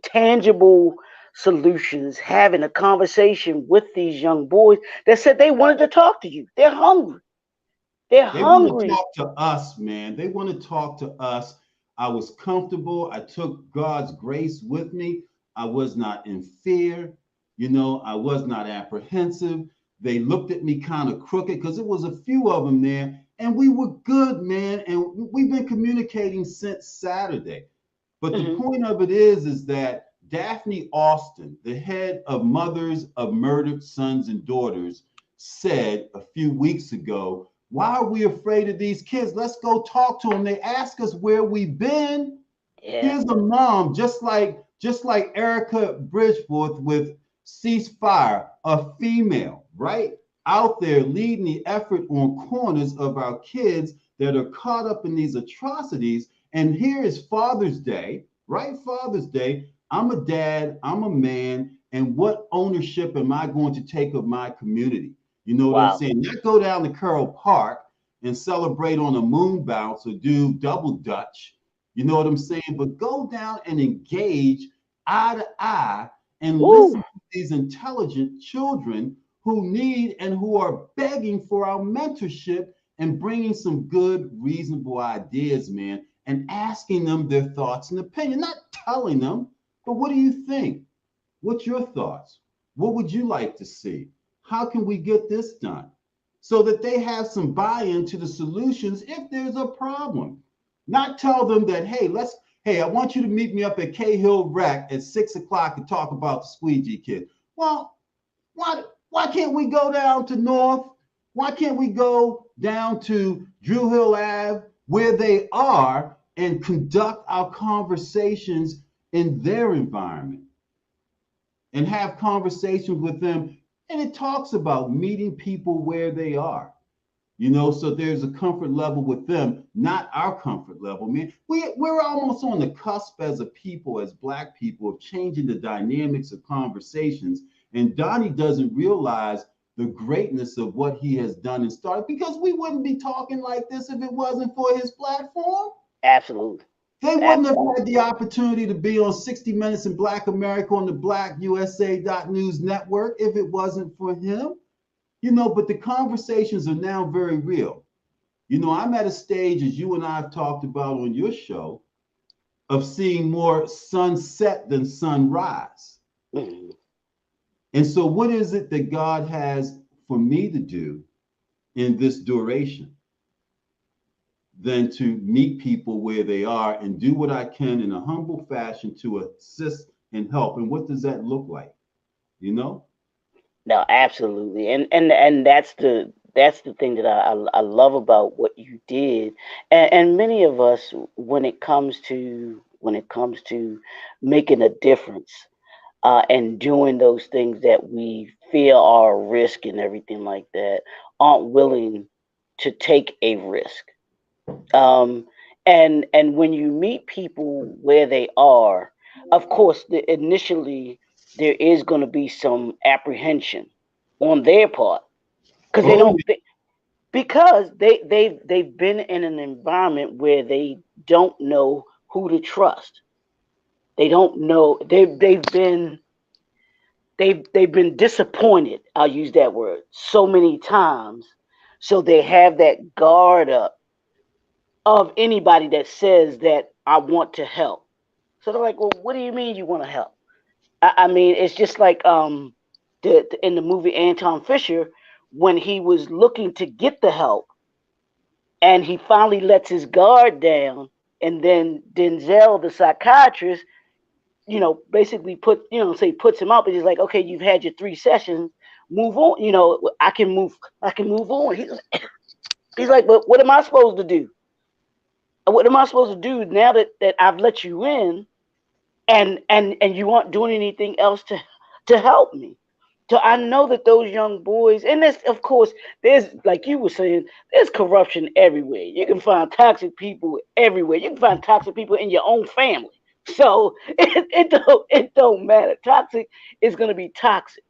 S5: tangible solutions, having a conversation with these young boys that said they wanted to talk to you. They're hungry. They're hungry.
S4: They want to talk to us, man. They want to talk to us. I was comfortable. I took God's grace with me. I was not in fear. You know, I was not apprehensive. They looked at me kind of crooked because it was a few of them there, and we were good, man. And we've been communicating since Saturday. But the point of it is that Daphne Austin, the head of Mothers of Murdered Sons and Daughters, said a few weeks ago, why are we afraid of these kids? Let's go talk to them. They ask us where we've been. Yeah. Here's a mom, just like Erica Bridgeforth with Ceasefire, a female, right? Out there leading the effort on corners of our kids that are caught up in these atrocities. And here is Father's Day, right? Father's Day. I'm a dad, I'm a man, and what ownership am I going to take of my community? You know what I'm saying? Not go down to Curl Park and celebrate on a moon bounce or do double dutch. You know what I'm saying? But go down and engage eye to eye and listen to these intelligent children who need and who are begging for our mentorship and bringing some good, reasonable ideas, man, and asking them their thoughts and opinion, not telling them, but what do you think? What's your thoughts? What would you like to see? How can we get this done? So that they have some buy-in to the solutions if there's a problem. Not tell them that, hey, I want you to meet me up at Cahill Rec at 6 o'clock to talk about the squeegee kid. Well, why can't we go down to North Why can't we go down to Drew Hill Ave where they are and conduct our conversations in their environment and have conversations with them? And it talks about meeting people where they are. So there's a comfort level with them, not our comfort level, man. We're almost on the cusp as a people, as Black people, of changing the dynamics of conversations. And Donnie doesn't realize the greatness of what he has done and started, because we wouldn't be talking like this if it wasn't for his platform.
S5: Absolutely.
S4: They wouldn't have had the opportunity to be on 60 Minutes in Black America on the BlackUSA.News network if it wasn't for him. But the conversations are now very real. I'm at a stage, as you and I have talked about on your show, of seeing more sunset than sunrise.
S5: Mm-hmm.
S4: And so what is it that God has for me to do in this duration than to meet people where they are and do what I can in a humble fashion to assist and help? And what does that look like?
S5: No, absolutely, and that's the thing that I love about what you did, and many of us, when it comes to making a difference, and doing those things that we feel are a risk and everything like that, aren't willing to take a risk. Um, and when you meet people where they are, of course, initially there is going to be some apprehension on their part because they
S4: Oh,
S5: don't because they've been in an environment where they don't know who to trust. They don't know they've been disappointed. I'll use that word so many times, so they have that guard up of anybody that says that I want to help. So they're like, well, what do you mean you want to help? I mean, it's just like in the movie Anton Fisher, when he was looking to get the help and he finally lets his guard down, and then Denzel, the psychiatrist, basically puts him out, but he's like, okay, you've had your 3 sessions, move on. I can move on. He's like, but what am I supposed to do? What am I supposed to do now that I've let you in, and you aren't doing anything else to help me? So I know that those young boys, and there's, of course, there's, like you were saying, there's corruption everywhere. You can find toxic people everywhere. You can find toxic people in your own family. So it don't matter. Toxic is gonna be toxic.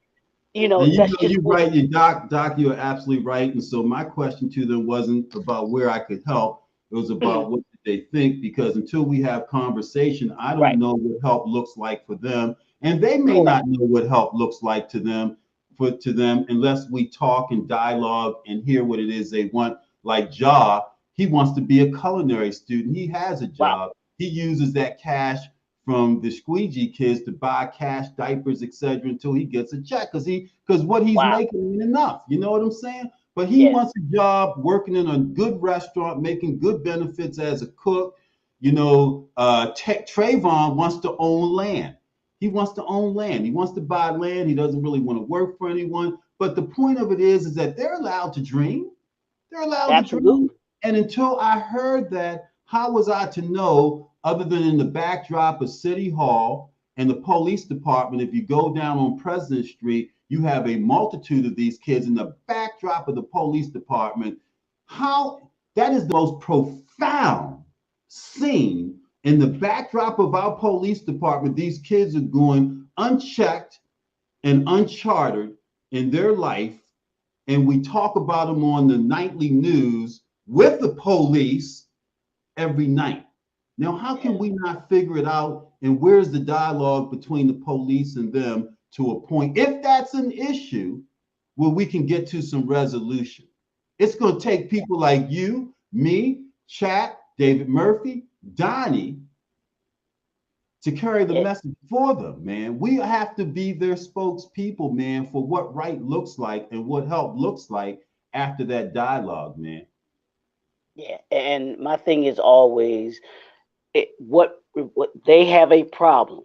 S4: And
S5: That's just
S4: you're
S5: what.
S4: right. Doc, you're absolutely right. And so my question to them wasn't about where I could help. It was about what did they think, because until we have conversation, I don't
S5: Right.
S4: know what help looks like for them. And they may
S5: Correct.
S4: not know what help looks like to them, unless we talk and dialogue and hear what it is they want. Like he wants to be a culinary student. He has a
S5: Wow.
S4: job. He uses that cash from the squeegee kids to buy cash, diapers, etc., until he gets a check, because what he's
S5: Wow.
S4: making ain't enough. You know what I'm saying? But he
S5: Yes.
S4: wants a job working in a good restaurant, making good benefits as a cook. Trayvon wants to own land. He wants to own land. He wants to buy land. He doesn't really want to work for anyone. But the point of it is that they're allowed to dream. They're allowed to dream.
S5: Absolutely.
S4: And until I heard that, how was I to know, other than in the backdrop of City Hall and the police department? If you go down on President Street, you have a multitude of these kids in the backdrop of the police department. How that is the most profound scene. In the backdrop of our police department, these kids are going unchecked and unchartered in their life, and we talk about them on the nightly news with the police every night. Now, how can we not figure it out? And where's the dialogue between the police and them to a point, if that's an issue, where we can get to some resolution? It's going to take people like you, me, Chat, David Murphy, Donnie, to carry the message for them, man. We have to be their spokespeople, man, for what right looks like and what help looks like after that dialogue, man.
S5: Yeah. And my thing is always, what they have a problem,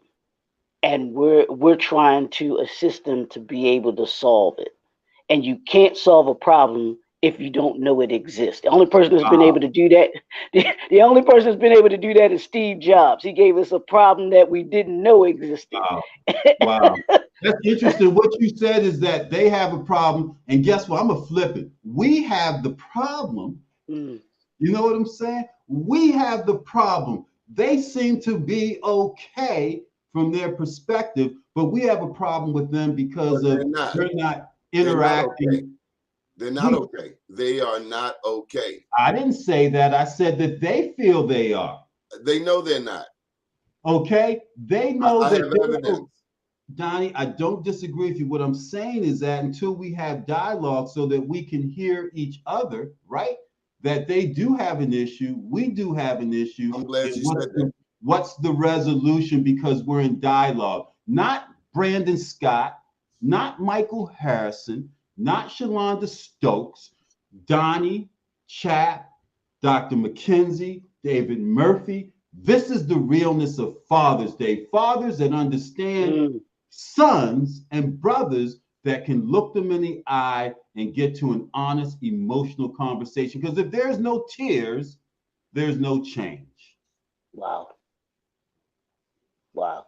S5: and we're trying to assist them to be able to solve it. And you can't solve a problem if you don't know it exists. The only person that's been
S4: Wow.
S5: able to do that, the only person that's been able to do that is Steve Jobs. He gave us a problem that we didn't know existed.
S4: Wow. Wow. That's interesting. What you said is that they have a problem, and guess what? I'm gonna flip it. We have the problem.
S5: Mm,
S4: You know what I'm saying? We have the problem. They seem to be okay from their perspective, but we have a problem with them because
S1: But
S4: of
S1: they're not.
S4: they're not
S1: They're not okay.
S4: interacting.
S1: They're not
S4: We,
S1: okay. They are not okay.
S4: I didn't say that. I said that they feel they are.
S1: They know they're not.
S4: Okay? They know
S1: I
S4: that
S1: have
S4: they're
S1: evidence.
S4: Donnie, I don't disagree with you. What I'm saying is that until we have dialogue so that we can hear each other, right? That they do have an issue, we do have an issue.
S1: I'm glad
S4: And
S1: you said that.
S4: what's the resolution? Because we're in dialogue. Not Brandon Scott, not Michael Harrison, not Shalonda Stokes, Donnie, Chap, Dr. McKenzie, David Murphy. This is the realness of Father's Day. Fathers that understand
S5: mm.
S4: sons and brothers that can look them in the eye and get to an honest emotional conversation. Because if there's no tears, there's no change.
S5: Wow. Wow.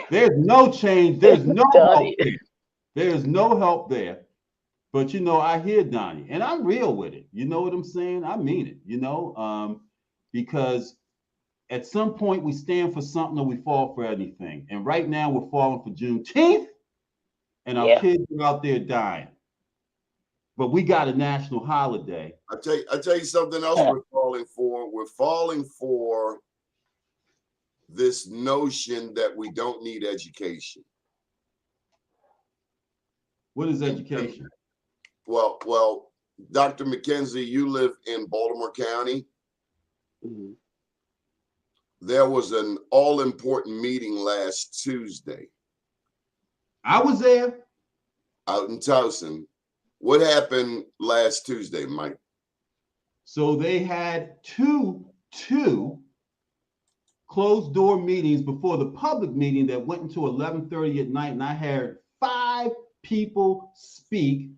S4: There's no change. There's no help
S5: Donnie.
S4: there. There's no help there. But I hear Donnie, and I'm real with it. You know what I'm saying? I mean it. Because at some point we stand for something or we fall for anything. And right now we're falling for Juneteenth, and our
S5: Yeah.
S4: kids are out there dying. But we got a national holiday.
S1: I tell you something else we're falling for. We're falling for this notion that we don't need education.
S4: What is education?
S1: Well, Dr. McKenzie, you live in Baltimore County.
S5: Mhm.
S1: There was an all-important meeting last Tuesday
S4: I was there.
S1: out in Towson. What happened last Tuesday, Mike?
S4: So they had two closed door meetings before the public meeting that went until 11:30 at night, and I heard 5 people speak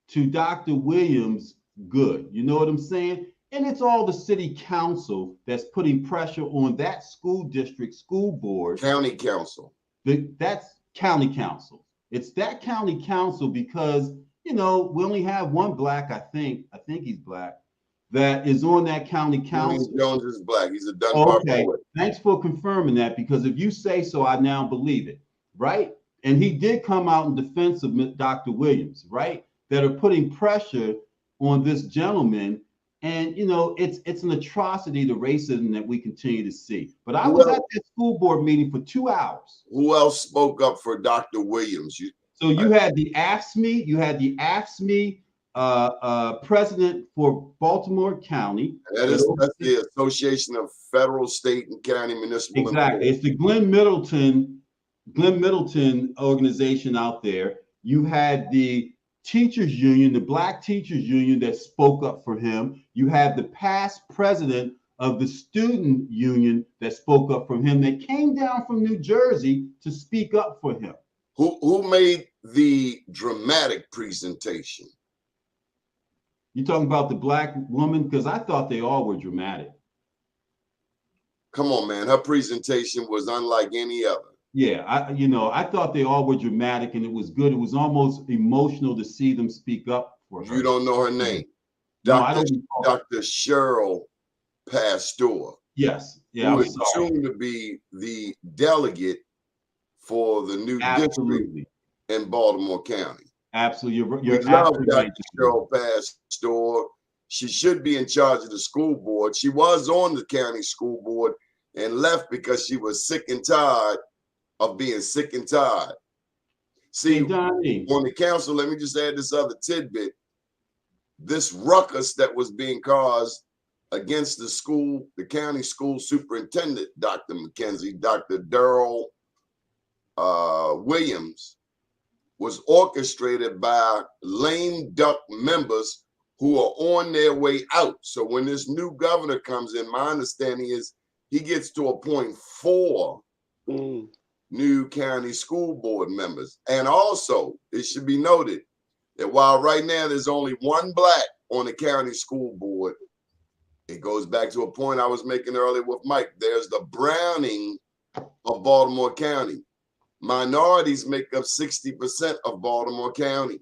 S4: to Dr. Williams good. You know what I'm saying? And it's all the city council that's putting pressure on that school district, school board.
S1: County council.
S4: That's county council. It's that county council because, we only have one black, I think he's black, that is on that county council.
S1: Jones is black. He's a Dunbar
S4: Okay,
S1: poet.
S4: thanks for confirming that, because if you say so, I now believe it, right? And he did come out in defense of Dr. Williams, right? That are putting pressure on this gentleman. And, it's an atrocity, the racism that we continue to see. But I was at that school board meeting for 2 hours.
S1: Who else spoke up for Dr. Williams?
S4: You had the AFSCME, president for Baltimore County.
S1: That's the Association of Federal, State, and County Municipal.
S4: Exactly. It's the Glenn Middleton organization out there. You had the teachers union, the Black Teachers Union, that spoke up for him. You had the past president of the student union that spoke up for him, that came down from New Jersey to speak up for him.
S1: Who made the dramatic presentation?
S4: You talking about the black woman? Because I thought they all were dramatic.
S1: Come on, man. Her presentation was unlike any other.
S4: Yeah, I thought they all were dramatic, and it was good. It was almost emotional to see them speak up for her.
S1: You don't know her name.
S4: No, I don't.
S1: Dr. Cheryl Pasteur.
S4: Yes. Yeah,
S1: who is soon to be the delegate for the new district in Baltimore County.
S4: Absolutely.
S1: You're absolutely right. Cheryl Pasteur. She should be in charge of the school board. She was on the county school board and left because she was sick and tired of being sick and tired. See, on the council, let me just add this other tidbit. This ruckus that was being caused against the county school superintendent, Dr. McKenzie, Dr. Darrell Williams, was orchestrated by lame duck members who are on their way out. So when this new governor comes in, my understanding is he gets to appoint 4 new county school board members. And also, it should be noted that while right now there's only one black on the county school board, it goes back to a point I was making earlier with Mike. There's the Browning of Baltimore County. Minorities make up 60% of Baltimore County.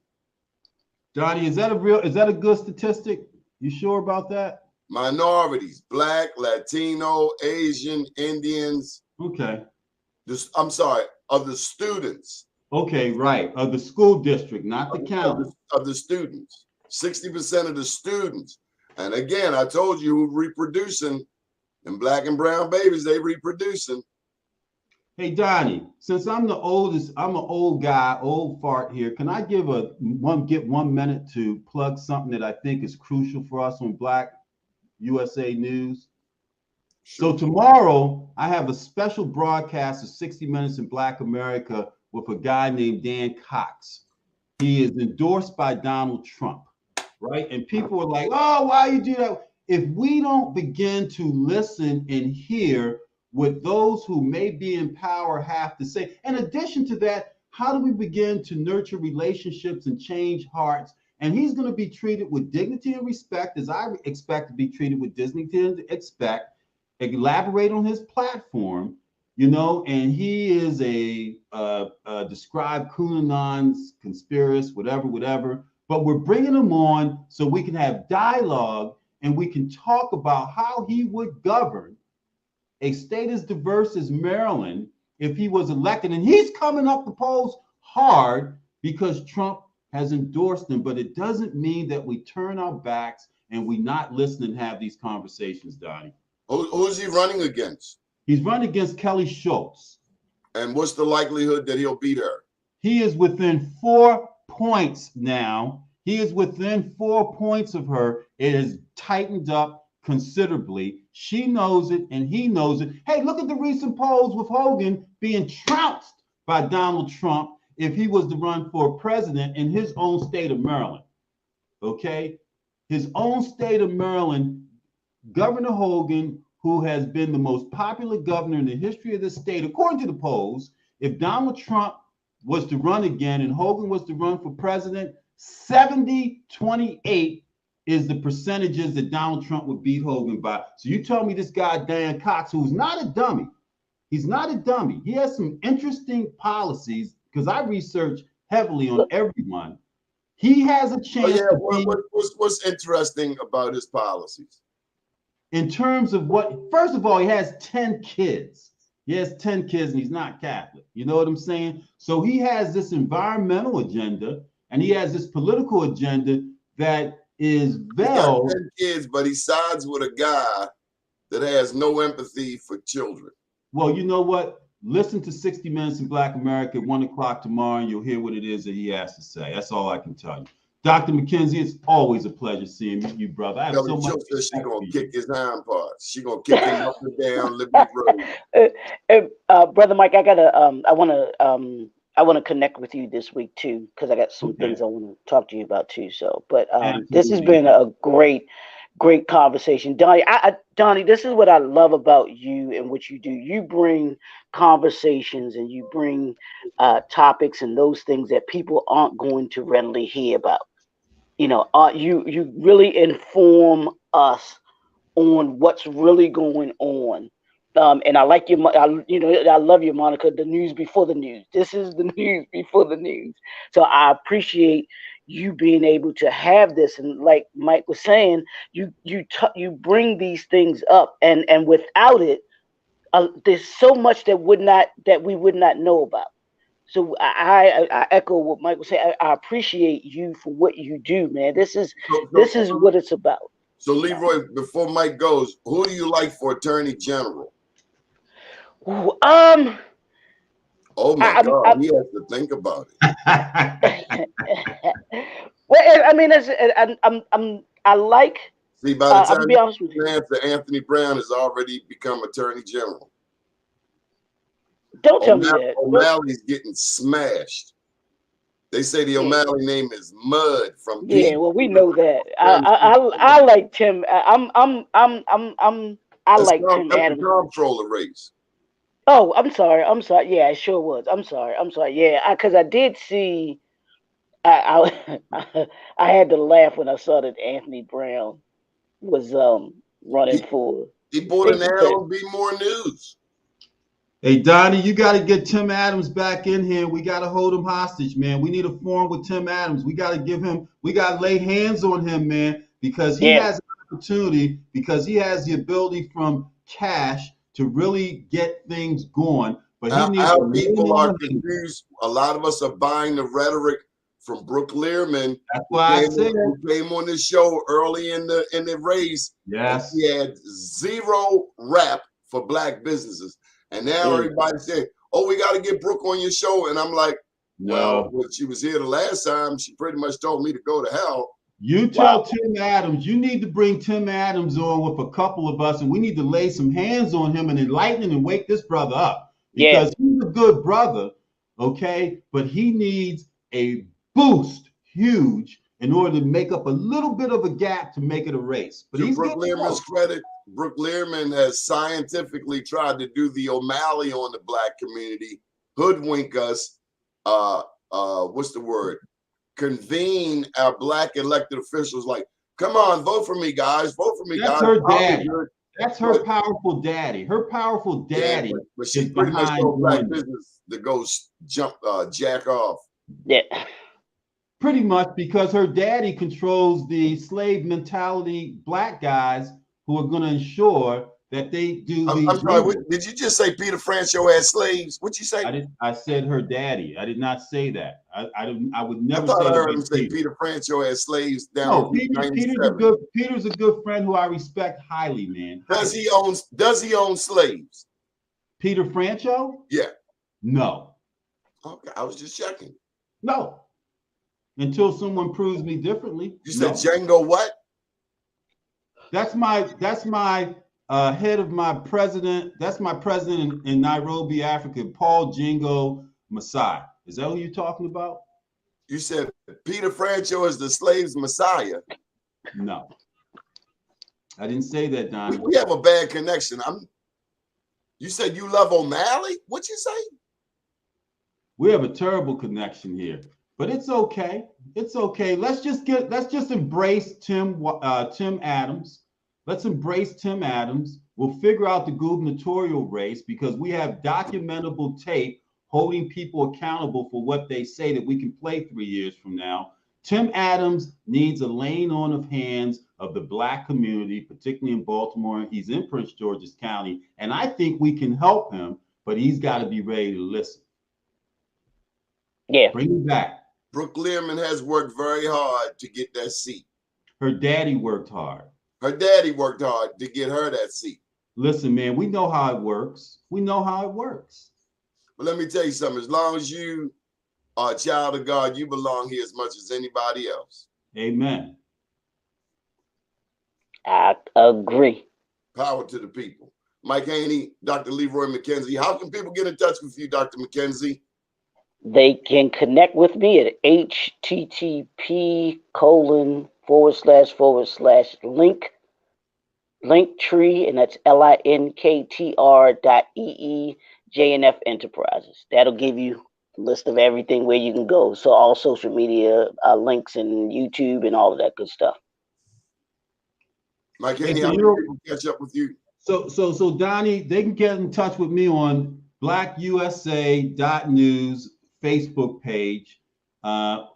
S4: Donnie, is that a good statistic? You sure about that?
S1: Minorities, black, Latino, Asian, Indians.
S4: Okay.
S1: I'm sorry, of the students.
S4: Okay, right. Of the school district, not the county.
S1: Of the students. 60% of the students. And again, I told you who reproducing, and black and brown babies, they reproducing.
S4: Hey, Donnie, since I'm the oldest, I'm an old guy, old fart here. Can I get 1 minute to plug something that I think is crucial for us on Black USA News? Sure. So tomorrow, I have a special broadcast of 60 Minutes in Black America with a guy named Dan Cox. He is endorsed by Donald Trump, right? And people are like, oh, why you do that? If we don't begin to listen and hear what those who may be in power have to say, in addition to that, how do we begin to nurture relationships and change hearts? And he's going to be treated with dignity and respect, as I expect to be treated with dignity and respect. Elaborate on his platform, and he is a described QAnon's conspiracist, whatever. But we're bringing him on so we can have dialogue and we can talk about how he would govern a state as diverse as Maryland if he was elected. And he's coming up the polls hard because Trump has endorsed him. But it doesn't mean that we turn our backs and we not listen and have these conversations, Donnie.
S1: Who's he running against?
S4: He's running against Kelly Schultz.
S1: And what's the likelihood that he'll beat her?
S4: He is within 4 points now. He is within 4 points of her. It has tightened up considerably. She knows it and he knows it. Hey, look at the recent polls with Hogan being trounced by Donald Trump if he was to run for president in his own state of Maryland. Okay? His own state of Maryland, Governor Hogan, who has been the most popular governor in the history of the state, according to the polls, if Donald Trump was to run again and Hogan was to run for president, 70-28 is the percentages that Donald Trump would beat Hogan by. So you tell me this guy, Dan Cox, who's not a dummy. He's not a dummy. He has some interesting policies because I research heavily on everyone. He has a chance.
S1: Oh, yeah. What's interesting about his policies?
S4: In terms of what, first of all, he has 10 kids. He has 10 kids and he's not Catholic. You know what I'm saying? So he has this environmental agenda and he has this political agenda that is veiled.
S1: 10 kids, but he sides with a guy that has no empathy for children.
S4: Well, you know what? Listen to 60 Minutes in Black America at 1 o'clock tomorrow and you'll hear what it is that he has to say. That's all I can tell you. Dr. McKenzie, it's always a pleasure seeing you, brother. I have so much.
S1: She's gonna kick his hind parts. She's gonna kick him up and down Liberty Road.
S5: Brother Mike, I want to connect with you this week too, because I got some things I want to talk to you about too. So, but this has been a great conversation, Donnie. Donnie, this is what I love about you and what you do. You bring conversations and you bring topics and those things that people aren't going to readily hear about. You really inform us on what's really going on. And I like I love your moniker, the news before the news. This is the news before the news. So I appreciate you being able to have this. And like Mike was saying, you bring these things up, and without it, there's so much that we would not know about. So I echo what Mike was saying. I appreciate you for what you do, man. This is what it's about.
S1: So Leroy, before Mike goes, who do you like for Attorney General? Oh my God, he has to think about it.
S5: Well, I mean, I like.
S1: See, by the time
S5: be honest with you,
S1: Anthony Brown has already become Attorney General.
S5: Don't tell me that.
S1: O'Malley's getting smashed. They say the O'Malley name is Mud from.
S5: Yeah, well, we know that. I like Tim. I like Tim Adams.
S1: Comptroller race.
S5: Oh, I'm sorry. I'm sorry. Yeah, it sure was. I'm sorry. I'm sorry. Yeah, because I did see. I I had to laugh when I saw that Anthony Brown was running
S1: He,
S5: for
S1: he bought an
S5: state
S1: ad
S5: rep.
S1: on Be More News.
S4: Hey, Donnie, you got to get Tim Adams back in here. We got to hold him hostage, man. We need a forum with Tim Adams. We got to give him, we got to lay hands on him, man, because he
S5: Yeah,
S4: has an opportunity, because he has the ability from cash to really get things going. But he needs to
S1: Our
S4: lean
S1: people are
S4: on him.
S1: confused. A lot of us are buying the rhetoric from Brooke Learman,
S4: That's why I said,
S1: who came on this show early in the race, and
S4: yes.
S1: he had zero rap for black businesses. And now
S5: mm,
S1: everybody's saying, "Oh, we got to get Brooke on your show," and I'm like, "Well,
S4: No.
S1: when she was here the last time, she pretty much told me to go to hell."
S4: You
S5: wow.
S4: tell Tim Adams, you need to bring Tim Adams on with a couple of us, and we need to lay some hands on him and enlighten him and wake this brother up
S5: Yeah,
S4: because he's a good brother, okay? But he needs a boost, huge, in order to make up a little bit of a gap to make it a race. But
S1: To
S4: he's
S1: Brooke
S4: getting
S1: Learman's
S4: close.
S1: credit, Brooke Learman has scientifically tried to do the O'Malley on the black community, hoodwink us, what's the word? Convene our black elected officials like, come on, vote for me, guys, vote for me,
S4: That's
S1: guys.
S4: her
S1: I'll be
S4: daddy.
S1: good.
S4: That's her
S1: But
S4: powerful daddy. Her powerful
S1: yeah,
S4: daddy
S1: but
S4: is
S1: she pretty much
S4: behind
S1: told black
S4: doing this.
S1: business to go jack off.
S5: yeah,
S4: Pretty much because her daddy controls the slave mentality black guys who are going to ensure that they do
S1: I'm
S4: these
S1: sorry,
S4: raises.
S1: did you just say Peter Franchot had slaves? What'd you say?
S4: I said her daddy. I did not say that. I would
S1: I
S4: never
S1: thought
S4: say
S1: I
S4: it
S1: heard him
S4: about
S1: say
S4: Peter.
S1: Peter Franchot had slaves down
S4: No,
S1: on Route
S4: Peter's a good friend who I respect highly, man.
S1: Does he own slaves?
S4: Peter Francho?
S1: Yeah.
S4: No.
S1: Okay, I was just checking.
S4: No. Until someone proves me differently.
S1: You said
S4: No.
S1: Django what?
S4: That's my head of my president. That's my president in Nairobi, Africa, Paul Jingo Masai. Is that who you're talking about?
S1: You said Peter Franchot is the slave's messiah.
S4: No, I didn't say that, Donnie.
S1: We have a bad connection. You said you love O'Malley? What'd you say?
S4: We have a terrible connection here, but it's okay. It's okay. Let's just embrace Tim Adams. Let's embrace Tim Adams. We'll figure out the gubernatorial race because we have documentable tape holding people accountable for what they say that we can play 3 years from now. Tim Adams needs a laying on of hands of the black community, particularly in Baltimore. He's in Prince George's County, and I think we can help him, but he's got to be ready to listen.
S5: yeah.
S4: Bring him back.
S1: Brooke Learman has worked very hard to get that seat.
S4: Her daddy worked hard.
S1: Her daddy worked hard to get her that seat.
S4: Listen, man, we know how it works. We know how it works.
S1: But let me tell you something. As long as you are a child of God, you belong here as much as anybody else.
S4: Amen.
S5: I agree.
S1: Power to the people. Mike Haney, Dr. Leroy McKenzie. How can people get in touch with you, Dr. McKenzie?
S5: They can connect with me at http://link.tree, and that's linktr.ee/JNF Enterprises. That'll give you a list of everything where you can go. So all social media links and YouTube and all of that good stuff.
S1: Mike Haney,
S4: so
S1: how can people catch up with you?
S4: So Donnie, they can get in touch with me on blackusa.news Facebook page.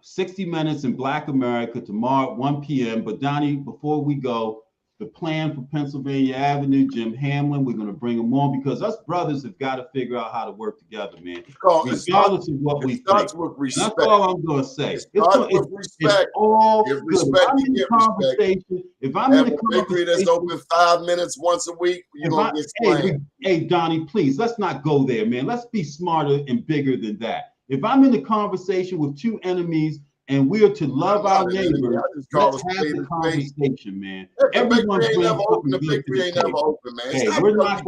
S4: 60 Minutes in Black America tomorrow at 1 p.m. But Donnie, before we go, the plan for Pennsylvania Avenue, Jim Hamlin, we're going to bring him on because us brothers have got to figure out how to work together, man. Regardless of what we think.
S1: With respect.
S4: That's all I'm going to say.
S1: It's all
S4: good.
S1: Respect,
S4: If I'm in the conversation, if I'm in the
S1: conversation that's open 5 minutes once a week, you're going to get slammed.
S4: Hey, Donnie, please, let's not go there, man. Let's be smarter and bigger than that. If I'm in the conversation with two enemies and we are to love our neighbors, let's have the conversation, man. Everyone's
S1: the victory ain't never open, man.
S4: Hey, we're not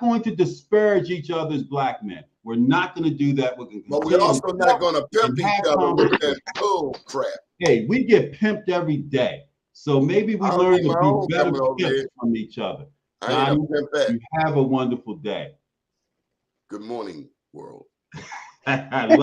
S4: going to disparage each other's black men. We're not going to do that.
S1: But we're also not going to pimp each other with that bull crap.
S4: Hey, we get pimped every day. So maybe we learn to be better pimps from each other.
S1: I ain't
S4: Donnie,
S1: a pimp at.
S4: you have a wonderful day.
S1: Good morning, world.
S4: I love